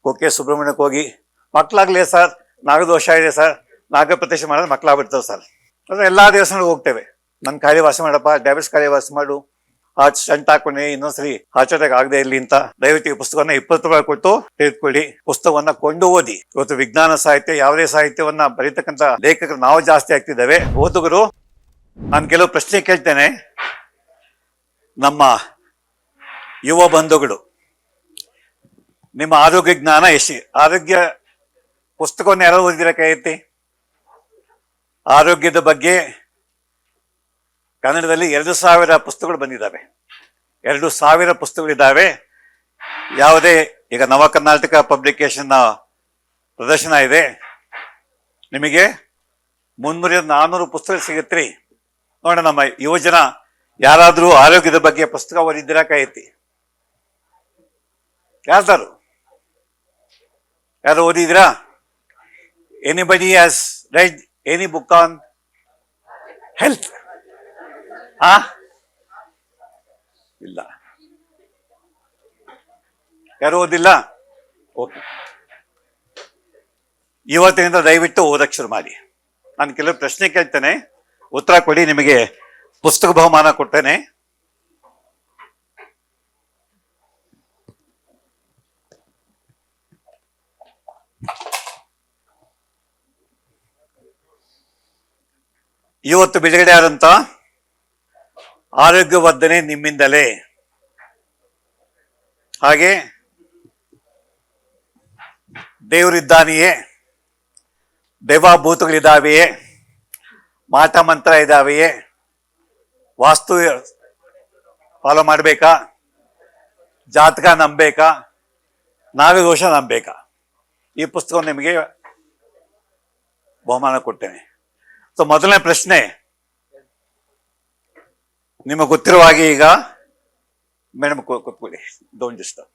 ಕುಕ್ಕೆ ಸುಬ್ರಹ್ಮಣ್ಯಕ್ಕೆ ಹೋಗಿ ಮಕ್ಕಳಾಗಲಿ ಸರ್ ನಾಗದೋಷ ಇದೆ ಸರ್, ನಾಗ ಪ್ರತಿಷ್ಠೆ ಮಾಡಿದ್ರೆ ಮಕ್ಕಳಾಗ್ಬಿಡ್ತಾವೆ ಸರ್. ಅಂದರೆ ಎಲ್ಲ ದೇವಸ್ಥಾನಕ್ಕೆ ಹೋಗ್ತೇವೆ. ನನ್ನ ಕಾಯಿಲೆ ವಾಸಿ ಮಾಡಪ್ಪ, ಡಯಾಬಿಟಿಸ್ ಕಾಯಿಲೆ ವಾಸಿ ಮಾಡು, ಹಾರ್ಟ್ ಸ್ಟಂಟ್ ಹಾಕೊಂಡೆ, ಇನ್ನೊಂದ್ಸರಿ ಹಾರ್ಟ್ ಅಟ್ಯಾಕ್ ಆಗದೆ ಇರಲಿ ಅಂತ ದಯವಿಟ್ಟು ಈ ಪುಸ್ತಕವನ್ನ 20 ರೂಪಾಯಿ ಕೊಟ್ಟು ತೆಗೆದುಕೊಳ್ಳಿ. ಪುಸ್ತಕವನ್ನ ಕೊಂಡು ಓದಿ. ಇವತ್ತು ವಿಜ್ಞಾನ ಸಾಹಿತ್ಯ, ಯಾವುದೇ ಸಾಹಿತ್ಯವನ್ನ ಬರೀತಕ್ಕಂಥ ಲೇಖಕರು ನಾವು ಜಾಸ್ತಿ ಆಗ್ತಿದ್ದೇವೆ. ಓದುಗರು, ನಾನು ಕೆಲವು ಪ್ರಶ್ನೆ ಕೇಳ್ತೇನೆ. ನಮ್ಮ ಯುವ ಬಂಧುಗಳು, ನಿಮ್ಮ ಆರೋಗ್ಯ ಜ್ಞಾನ ಎಷ್ಟು? ಆರೋಗ್ಯ ಪುಸ್ತಕವನ್ನು ಯಾರು ಓದಿದಿರ? ಕೈ ಎತ್ತಿ. ಆರೋಗ್ಯದ ಬಗ್ಗೆ ಕನ್ನಡದಲ್ಲಿ 2000 ಪುಸ್ತಕಗಳು ಬಂದಿದ್ದಾವೆ. 2000 ಪುಸ್ತಕಗಳಿದ್ದಾವೆ. ಯಾವುದೇ ಈಗ ನವ ಕರ್ನಾಟಕ ಪಬ್ಲಿಕೇಶನ್ನ ಪ್ರದರ್ಶನ ಇದೆ, ನಿಮಗೆ 300-400 ಪುಸ್ತಕ ಸಿಗತ್ರಿ. ನೋಡ, ನಮ್ಮ ಯುವಜನ ಯಾರಾದರೂ ಆರೋಗ್ಯದ ಬಗ್ಗೆ ಪುಸ್ತಕ ಓದಿದ್ದೀರಾ? ಕೈ ಎತ್ತಿ. ಯಾರು ಓದಿದ್ದೀರಾ? Anybody has read any book on health? ಇಲ್ಲ. ಯಾರು ಓದಿಲ್ಲ? ಓಕೆ, ಇವತ್ತಿನಿಂದ ದಯವಿಟ್ಟು ಓದಕ್ಕೆ ಶುರು ಮಾಡಿ. ನಾನು ಕೆಲವು ಪ್ರಶ್ನೆ ಕೇಳ್ತೇನೆ, ಉತ್ತರ ಕೊಡಿ. ನಿಮಗೆ ಪುಸ್ತಕ ಬಹುಮಾನ ಕೊಡ್ತೇನೆ. ಇವತ್ತು ಬಿಡುಗಡೆ ಆದಂತ ಆರೋಗ್ಯವರ್ಧನೆ ನಿಮ್ಮಿಂದಲೇ, ಹಾಗೆ ದೇವರಿದ್ದಾನೆಯೇ, ದೇವಾಭೂತಗಳಿದ್ದಾವೆಯೇ, ಮಾಟ ಮಂತ್ರ ಇದ್ದಾವೆಯೇ, ವಾಸ್ತು ಫಾಲೋ ಮಾಡಬೇಕಾ, ಜಾತಕ ನಂಬೇಕಾ, ನಾಗದೋಷ ನಂಬೇಕಾ? ಈ ಪುಸ್ತಕವನ್ನು ನಿಮಗೆ ಬಹುಮಾನ ಕೊಡ್ತೇನೆ. ಸೊ ಮೊದಲನೇ ಪ್ರಶ್ನೆ, ನಿಮಗೆ ಗೊತ್ತಿರುವ ಹಾಗೆ, ಈಗ ಮೇಡಮ್ ಕೂತ್ಕೊಳ್ಳಿ, ಡೋಂಟ್ ಡಿಸ್ಟರ್ಬ್.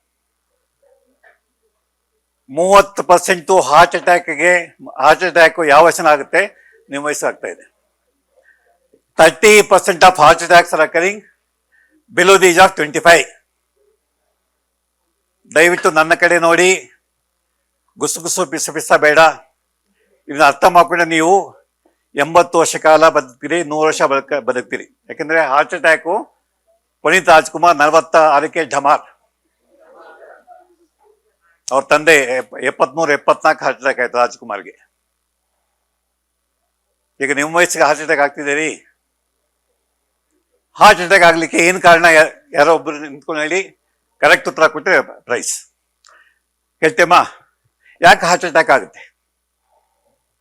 30% ಹಾರ್ಟ್ ಅಟ್ಯಾಕ್ ಯಾವ ವಯಸ್ಸಿನ ಆಗುತ್ತೆ? ನಿಮ್ಮ ವಯಸ್ಸು ಆಗ್ತಾ ಇದೆ. 30% of heart attacks are occurring below the age of 25. ದಯವಿಟ್ಟು ನನ್ನ ಕಡೆ ನೋಡಿ, ಗುಸು ಪಿಸ ಬೇಡ. ಇದನ್ನ ಅರ್ಥ ಮಾಡ್ಕೊಂಡ್ರೆ ನೀವು 80 ವರ್ಷ ಕಾಲ ಬದುಕ್ತೀರಿ, 100 ವರ್ಷ ಬದುಕ್ತೀರಿ. ಯಾಕಂದ್ರೆ ಹಾರ್ಟ್ ಅಟ್ಯಾಕು ಪುನೀತ್ ರಾಜ್ಕುಮಾರ್ 46ಕ್ಕೆ ಢಮಾರ್. ಅವ್ರ ತಂದೆ 73-74 ಹಾರ್ಟ್ ಅಟ್ಯಾಕ್ ಆಯ್ತು ರಾಜ್ಕುಮಾರ್ಗೆ. ಈಗ ನಿಮ್ಮ ವಯಸ್ಸಿಗೆ ಹಾರ್ಟ್ ಅಟ್ಯಾಕ್ ಆಗ್ತಿದ್ದೀರಿ. ಹಾರ್ಟ್ ಅಟ್ಯಾಕ್ ಆಗ್ಲಿಕ್ಕೆ ಏನ್ ಕಾರಣ? ಯಾರೋ ಒಬ್ರು ನಿಂತ್ಕೊಂಡು ಹೇಳಿ, ಕರೆಕ್ಟ್ ಉತ್ತರ ಕೊಟ್ಟರೆ ಪ್ರೈಸ್. ಹೇಳ್ತೇಮ್ಮ, ಯಾಕೆ ಹಾರ್ಟ್ ಅಟ್ಯಾಕ್ ಆಗುತ್ತೆ?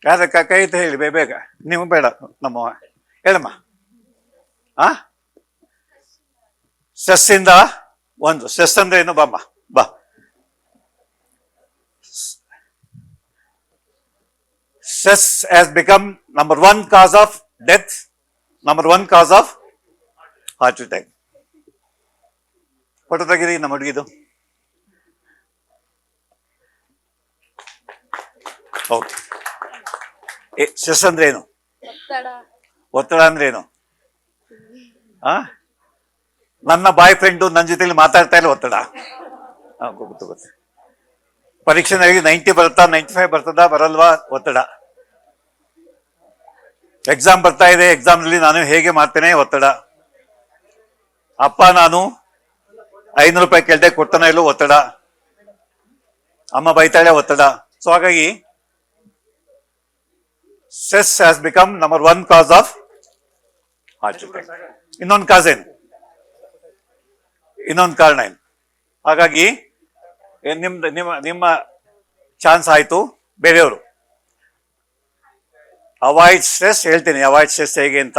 ಯಾರ ಕೈ ಅಂತ ಹೇಳಿ ಬೇಗ. ನೀವು ಬೇಡ, ನಮ್ಮ ಹೇಳಮ್ಮ. ಸ್ಟ್ರೆಸ್ ಇಂದ. ಒಂದು ಸ್ಟ್ರೆಸ್ ಅಂದ್ರೆ ಏನು? ಬಾಮ್ಮ ಬಾ. Stress has become number 1 cause of death, number 1 cause of heart attack. Photo ತೆಗೀರಿ ನಮ್ಮ ಹುಡುಗಿದು. ಓಕೆ. ಸ್ಟ್ರೆಸ್ ಅಂದ್ರೆ ಏನು? ಒತ್ತಡ ಅಂದ್ರೆ ಏನು? ನನ್ನ ಬಾಯ್ ಫ್ರೆಂಡು ನನ್ನ ಜೊತೆಲಿ ಮಾತಾಡ್ತಾ ಇಲ್ಲ, ಒತ್ತಡ. ಗೊತ್ತು. ಪರೀಕ್ಷೆನಲ್ಲಿ 90 ಬರುತ್ತಾ, 95 ಬರ್ತದ, ಬರಲ್ವಾ? ಒತ್ತಡ. ಎಕ್ಸಾಮ್ ಬರ್ತಾ ಇದೆ, ಎಕ್ಸಾಮ್ ನಲ್ಲಿ ನಾನು ಹೇಗೆ ಮಾಡ್ತೇನೆ? ಒತ್ತಡ. ಅಪ್ಪ ನಾನು 500 ರೂಪಾಯಿ ಕೇಳ್ದೆ, ಕೊಡ್ತಾನೆ ಇಲ್ಲೋ? ಒತ್ತಡ. ಅಮ್ಮ ಬೈತಾಳೆ? ಒತ್ತಡ. ಸೊ ಹಾಗಾಗಿ stress has become number 1 cause of heart attack. ಇನ್ನೊಂದು ಕಾಸ್ ಏನು? ಇನ್ನೊಂದು ಕಾರಣ ಏನು? ಹಾಗಾಗಿ ನಿಮ್ಮ ಚಾನ್ಸ್ ಆಯ್ತು. ಬೇರೆಯವರು ಅವಾಯ್ಡ್ ಸ್ಟ್ರೆಸ್ ಹೇಳ್ತೀನಿ. ಅವಾಯ್ಡ್ ಸ್ಟ್ರೆಸ್ ಹೇಗೆ ಅಂತ,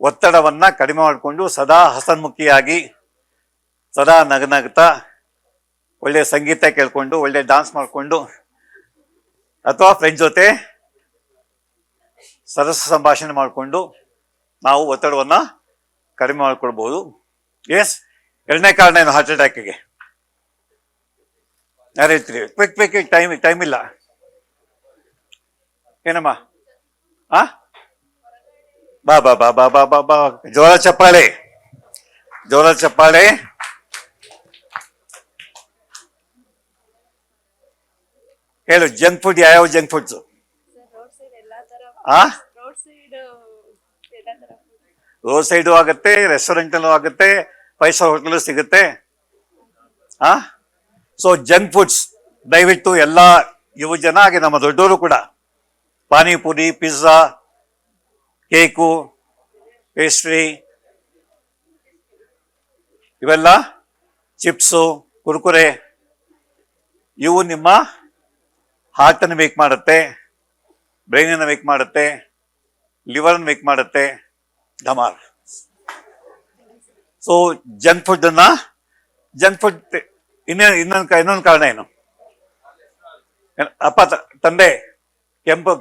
ಒತ್ತಡವನ್ನ ಕಡಿಮೆ ಮಾಡಿಕೊಂಡು ಸದಾ ಹಸನ್ಮುಖಿಯಾಗಿ, ಸದಾ ನಗನಗ್ತಾ, ಒಳ್ಳೆ ಸಂಗೀತ ಕೇಳ್ಕೊಂಡು, ಒಳ್ಳೆ ಡಾನ್ಸ್ ಮಾಡಿಕೊಂಡು, ಅಥವಾ ಫ್ರೆಂಡ್ ಜೊತೆ ಸರಸ ಸಂಭಾಷಣೆ ಮಾಡಿಕೊಂಡು ನಾವು ಒತ್ತಡವನ್ನ ಕಡಿಮೆ ಮಾಡಿಕೊಳ್ಬಹುದು. ಎಸ್. ಎರಡನೇ ಕಾರಣ ಏನು ಹಾರ್ಟ್ ಅಟ್ಯಾಕ್ಗೆ? ಯಾರು ಹೇಳ್ತೀರಿ? ಕ್ವಿಕ್ ಟೈಮ್ ಇಲ್ಲ. ಏನಮ್ಮ? ಬಾ ಬಾ ಬಾ ಬಾ ಬಾ ಬಾ ಬಾ. ಜೋರ ಚಪ್ಪಾಳೆ. ಹೇಳು, ಜಂಕ್ ಫುಡ್ ಯಾವ್ಯಾವ ಜಂಕ್ ಫುಡ್ಸು? ಆ ರೋಡ್ ಸೈಡು ಆಗುತ್ತೆ, ರೆಸ್ಟೋರೆಂಟಲ್ಲೂ ಆಗುತ್ತೆ, 5 ಸ್ಟಾರ್ ಹೋಟೆಲ್ ಸಿಗುತ್ತೆ. ಆ ಸೊ ಜಂಕ್ ಫುಡ್ಸ್ ದಯವಿಟ್ಟು ಎಲ್ಲ ಯುವ ಜನ ಹಾಗೆ ನಮ್ಮ ದೊಡ್ಡವರು ಕೂಡ ಪಾನಿಪುರಿ, ಪಿಜ್ಜಾ, ಕೇಕು, ಪೇಸ್ಟ್ರಿ, ಇವೆಲ್ಲ ಚಿಪ್ಸು, ಕುರ್ಕುರೆ, ಇವು ನಿಮ್ಮ ಹಾರ್ಟನ್ನು ವೀಕ್ ಮಾಡುತ್ತೆ, ಬ್ರೈನನ್ನು ವೀಕ್ ಮಾಡುತ್ತೆ, ಲಿವರನ್ನು ವೀಕ್ ಮಾಡುತ್ತೆ. ಧಮಾರ್. ಸೊ ಜಂಕ್ ಫುಡ್ ಇನ್ನೊಂದು ಕಾರಣ ಏನು? ಅಪ್ಪ ತಂದೆ ಕೆಂಪು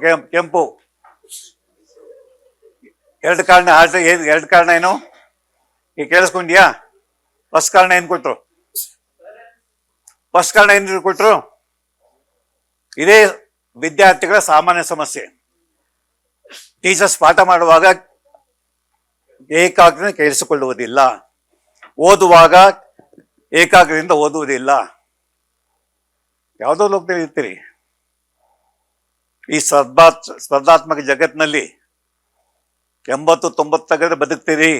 2 ಕಾರಣ. ಹಾರ್ಟ್ 2 ಕಾರಣ ಏನು ಈಗ ಕೇಳಿಸ್ಕೊಂಡ್ಯಾ? ಫಸ್ಟ್ ಕಾರಣ ಏನು ಕೊಟ್ರು? ಇದೇ ವಿದ್ಯಾರ್ಥಿಗಳ ಸಾಮಾನ್ಯ ಸಮಸ್ಯೆ. ಟೀಚರ್ಸ್ ಪಾಠ ಮಾಡುವಾಗ ಏಕಾಗ್ರತೆ ಕೇಳಿಸಿಕೊಳ್ಳುವುದಿಲ್ಲ, ಓದುವಾಗ ಏಕಾಗ್ರತೆಯಿಂದ ಓದುವುದಿಲ್ಲ. ಯಾವುದೋ ಲೋಕದಲ್ಲಿ ಇರ್ತೀರಿ. ಈ ಸ್ಪರ್ಧಾತ್ಮಕ ಜಗತ್ತಿನಲ್ಲಿ 80-90 ಬದುಕ್ತೀರಿ.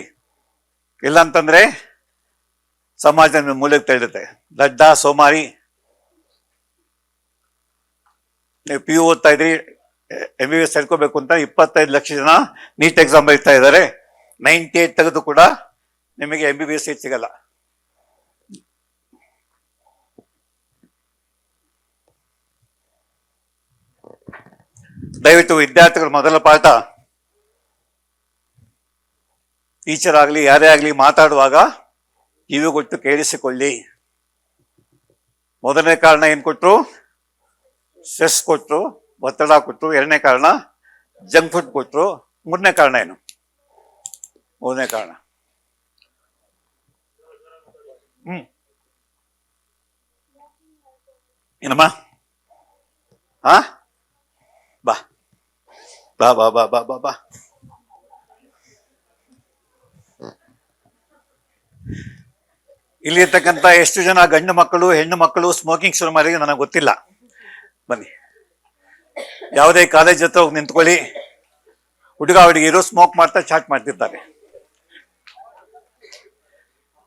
ಇಲ್ಲ ಅಂತಂದ್ರೆ ಸಮಾಜ ಮೂಲೆಗೆ ತಳ್ಳುತ್ತೆ. ದಡ್ಡ, ಸೋಮಾರಿ. ನೀವು PU ಓದ್ತಾ ಇದ್ರಿ, MBBS ಸೇರ್ಕೋಬೇಕು ಅಂತ 25 ಲಕ್ಷ ಜನ ನೀಟ್ ಎಕ್ಸಾಮ್ ಬರೀತಾ ಇದ್ದಾರೆ. 98 ತೆಗೆದು ಕೂಡ ನಿಮಗೆ MBBS ಸೀಟ್ ಸಿಗಲ್ಲ. ದಯವಿಟ್ಟು ವಿದ್ಯಾರ್ಥಿಗಳ ಮೊದಲ ಪಾಠ, ಟೀಚರ್ ಆಗಲಿ ಯಾರೇ ಆಗಲಿ ಮಾತಾಡುವಾಗ ಕಿವಿ ಕೊಟ್ಟು ಕೇಳಿಸಿಕೊಳ್ಳಿ. ಮೊದಲನೇ ಕಾರಣ ಏನು ಕೊಟ್ಟರು? ಸ್ಟ್ರೆಸ್ ಕೊಟ್ಟರು, ಒತ್ತಡ ಕೊಟ್ಟರು. 2ನೇ ಕಾರಣ ಜಂಕ್ ಫುಡ್ ಕೊಟ್ಟರು. 3ನೇ ಕಾರಣ ಏನು? 3ನೇ ಕಾರಣ ಏನಮ್ಮ? ಹಾ ಬಾ ಬಾ ಬಾ ಬಾ ಬಾ ಬಾ ಬಾ. ಇಲ್ಲಿರ್ತಕ್ಕಂಥ ಎಷ್ಟು ಜನ ಗಂಡು ಮಕ್ಕಳು ಹೆಣ್ಣು ಮಕ್ಕಳು ಸ್ಮೋಕಿಂಗ್ ಶುರು ಮಾಡಿ ನನಗೆ ಗೊತ್ತಿಲ್ಲ. ಬನ್ನಿ, ಯಾವುದೇ ಕಾಲೇಜ್ ಹತ್ರ ಹೋಗಿ ನಿಂತ್ಕೊಳ್ಳಿ, ಹುಡುಗಿರು ಸ್ಮೋಕ್ ಮಾಡ್ತಾ ಚಾಟ್ ಮಾಡ್ತಿರ್ತಾರೆ.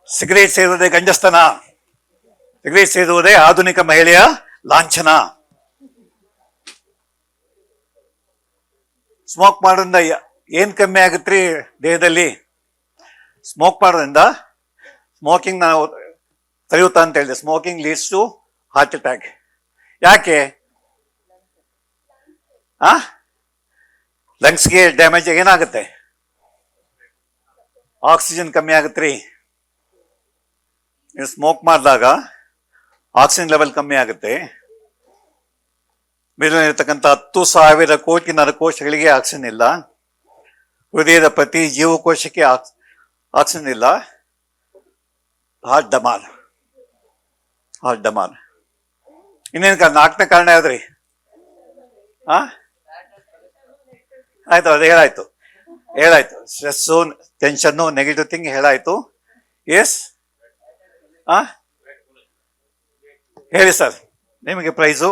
ಸಿಗರೇಟ್ ಸೇರುವುದೇ ಗಂಡಸ್ತನ, ಸಿಗರೇಟ್ ಸೇರುವುದೇ ಆಧುನಿಕ ಮಹಿಳೆಯ ಲಾಂಛನ. ಸ್ಮೋಕ್ ಮಾಡೋದ್ರಿಂದ ಏನ್ ಕಮ್ಮಿ ಆಗುತ್ತೆ ದೇಹದಲ್ಲಿ? ಸ್ಮೋಕ್ ಮಾಡೋದ್ರಿಂದ ಸ್ಮೋಕಿಂಗ್ ನಾವು ತಡೆಯುತ್ತಾ ಅಂತ ಹೇಳಿದೆ. Smoking leads to heart attack. ಯಾಕೆ? ಲಂಗ್ಸ್ಗೆ ಡ್ಯಾಮೇಜ್ ಏನಾಗುತ್ತೆ? ಆಕ್ಸಿಜನ್ ಕಮ್ಮಿ ಆಗುತ್ತೆ ರೀ. ನೀವು ಸ್ಮೋಕ್ ಮಾಡಿದಾಗ ಆಕ್ಸಿಜನ್ ಲೆವೆಲ್ ಕಮ್ಮಿ ಆಗುತ್ತೆ. ಮೇಲಿರ್ತಕ್ಕಂಥ 10,000 ಕೋಟಿ ನರಕೋಶಗಳಿಗೆ ಆಕ್ಸಿಜನ್ ಇಲ್ಲ. ಹೃದಯದ ಪ್ರತಿ ಜೀವಕೋಶಕ್ಕೆ ಆಕ್ಸಿಜನ್ ಇಲ್ಲ. ಹಾರ್ಟ್ ಡಮಾಲ್. ಇನ್ನೇನು 4ನೇ ಕಾರಣ ಯಾವ್ದ್ರಿ? ಆಯ್ತು, ಅದು ಹೇಳಾಯ್ತು. ಸ್ಟ್ರೆಸ್ಸು, ಟೆನ್ಷನ್ನು, ನೆಗೆಟಿವ್ ಥಿಂಗ್ ಹೇಳಾಯ್ತು. ಎಸ್, ಹೇಳಿ ಸರ್, ನಿಮಗೆ ಪ್ರೈಸು.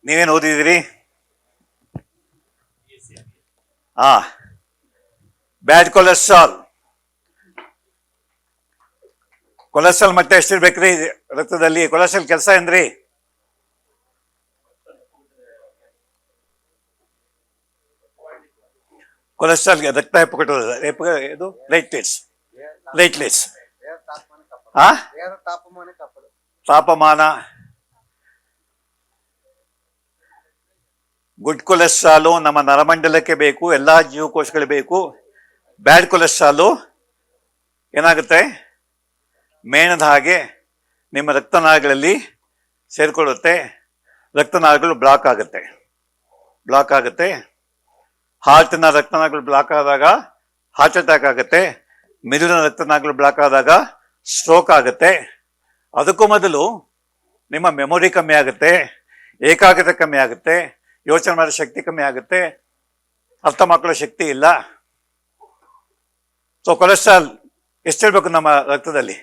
ನೀವೇನು ಓದಿದಿರಿ? ಬ್ಯಾಡ್ ಕೊಲೆಸ್ಟ್ರಾಲ್ ಮಟ್ಟ ಎಷ್ಟಿರ್ಬೇಕ್ರಿ ರಕ್ತದಲ್ಲಿ? ಕೊಲೆಸ್ಟ್ರಾಲ್ ಕೆಲಸ ಏನ್ರಿ? ಕೊಲೆಸ್ಟ್ರಾಲ್ಗೆ ರಕ್ತ ಇದು ಪ್ಲೇಟ್ಲೆಟ್ಸ್. ತಾಪಮಾನ. ಗುಡ್ ಕೊಲೆಸ್ಟ್ರಾಲು ನಮ್ಮ ನರಮಂಡಲಕ್ಕೆ ಬೇಕು, ಎಲ್ಲಾ ಜೀವಕೋಶಗಳು ಬೇಕು. ಬ್ಯಾಡ್ ಕೊಲೆಸ್ಟ್ರಾಲು ಏನಾಗುತ್ತೆ? ಮೇಣದ ಹಾಗೆ ನಿಮ್ಮ ರಕ್ತನಾಳಗಳಲ್ಲಿ ಸೇರ್ಕೊಳ್ಳುತ್ತೆ. ರಕ್ತನಾಳಗಳು ಬ್ಲಾಕ್ ಆಗುತ್ತೆ. ಹಾರ್ಟಿನ ರಕ್ತನಾಳಗಳು ಬ್ಲಾಕ್ ಆದಾಗ ಹಾರ್ಟ್ ಅಟ್ಯಾಕ್ ಆಗುತ್ತೆ. ಮಿದುಳಿನ ರಕ್ತನಾಳಗಳು ಬ್ಲಾಕ್ ಆದಾಗ ಸ್ಟ್ರೋಕ್ ಆಗುತ್ತೆ. ಅದಕ್ಕೂ ಮೊದಲು ನಿಮ್ಮ ಮೆಮೊರಿ ಕಮ್ಮಿ ಆಗುತ್ತೆ, ಏಕಾಗ್ರತೆ ಕಮ್ಮಿ ಆಗುತ್ತೆ, ಯೋಚನೆ ಮಾಡೋ ಶಕ್ತಿ ಕಮ್ಮಿ ಆಗುತ್ತೆ, ಅರ್ಥ ಮಾಡ್ಕೊಳ್ಳೋ ಶಕ್ತಿ ಇಲ್ಲ. ಸೊ ಕೊಲೆಸ್ಟ್ರಾಲ್ ಎಷ್ಟಿರ್ಬೇಕು ನಮ್ಮ ರಕ್ತದಲ್ಲಿ?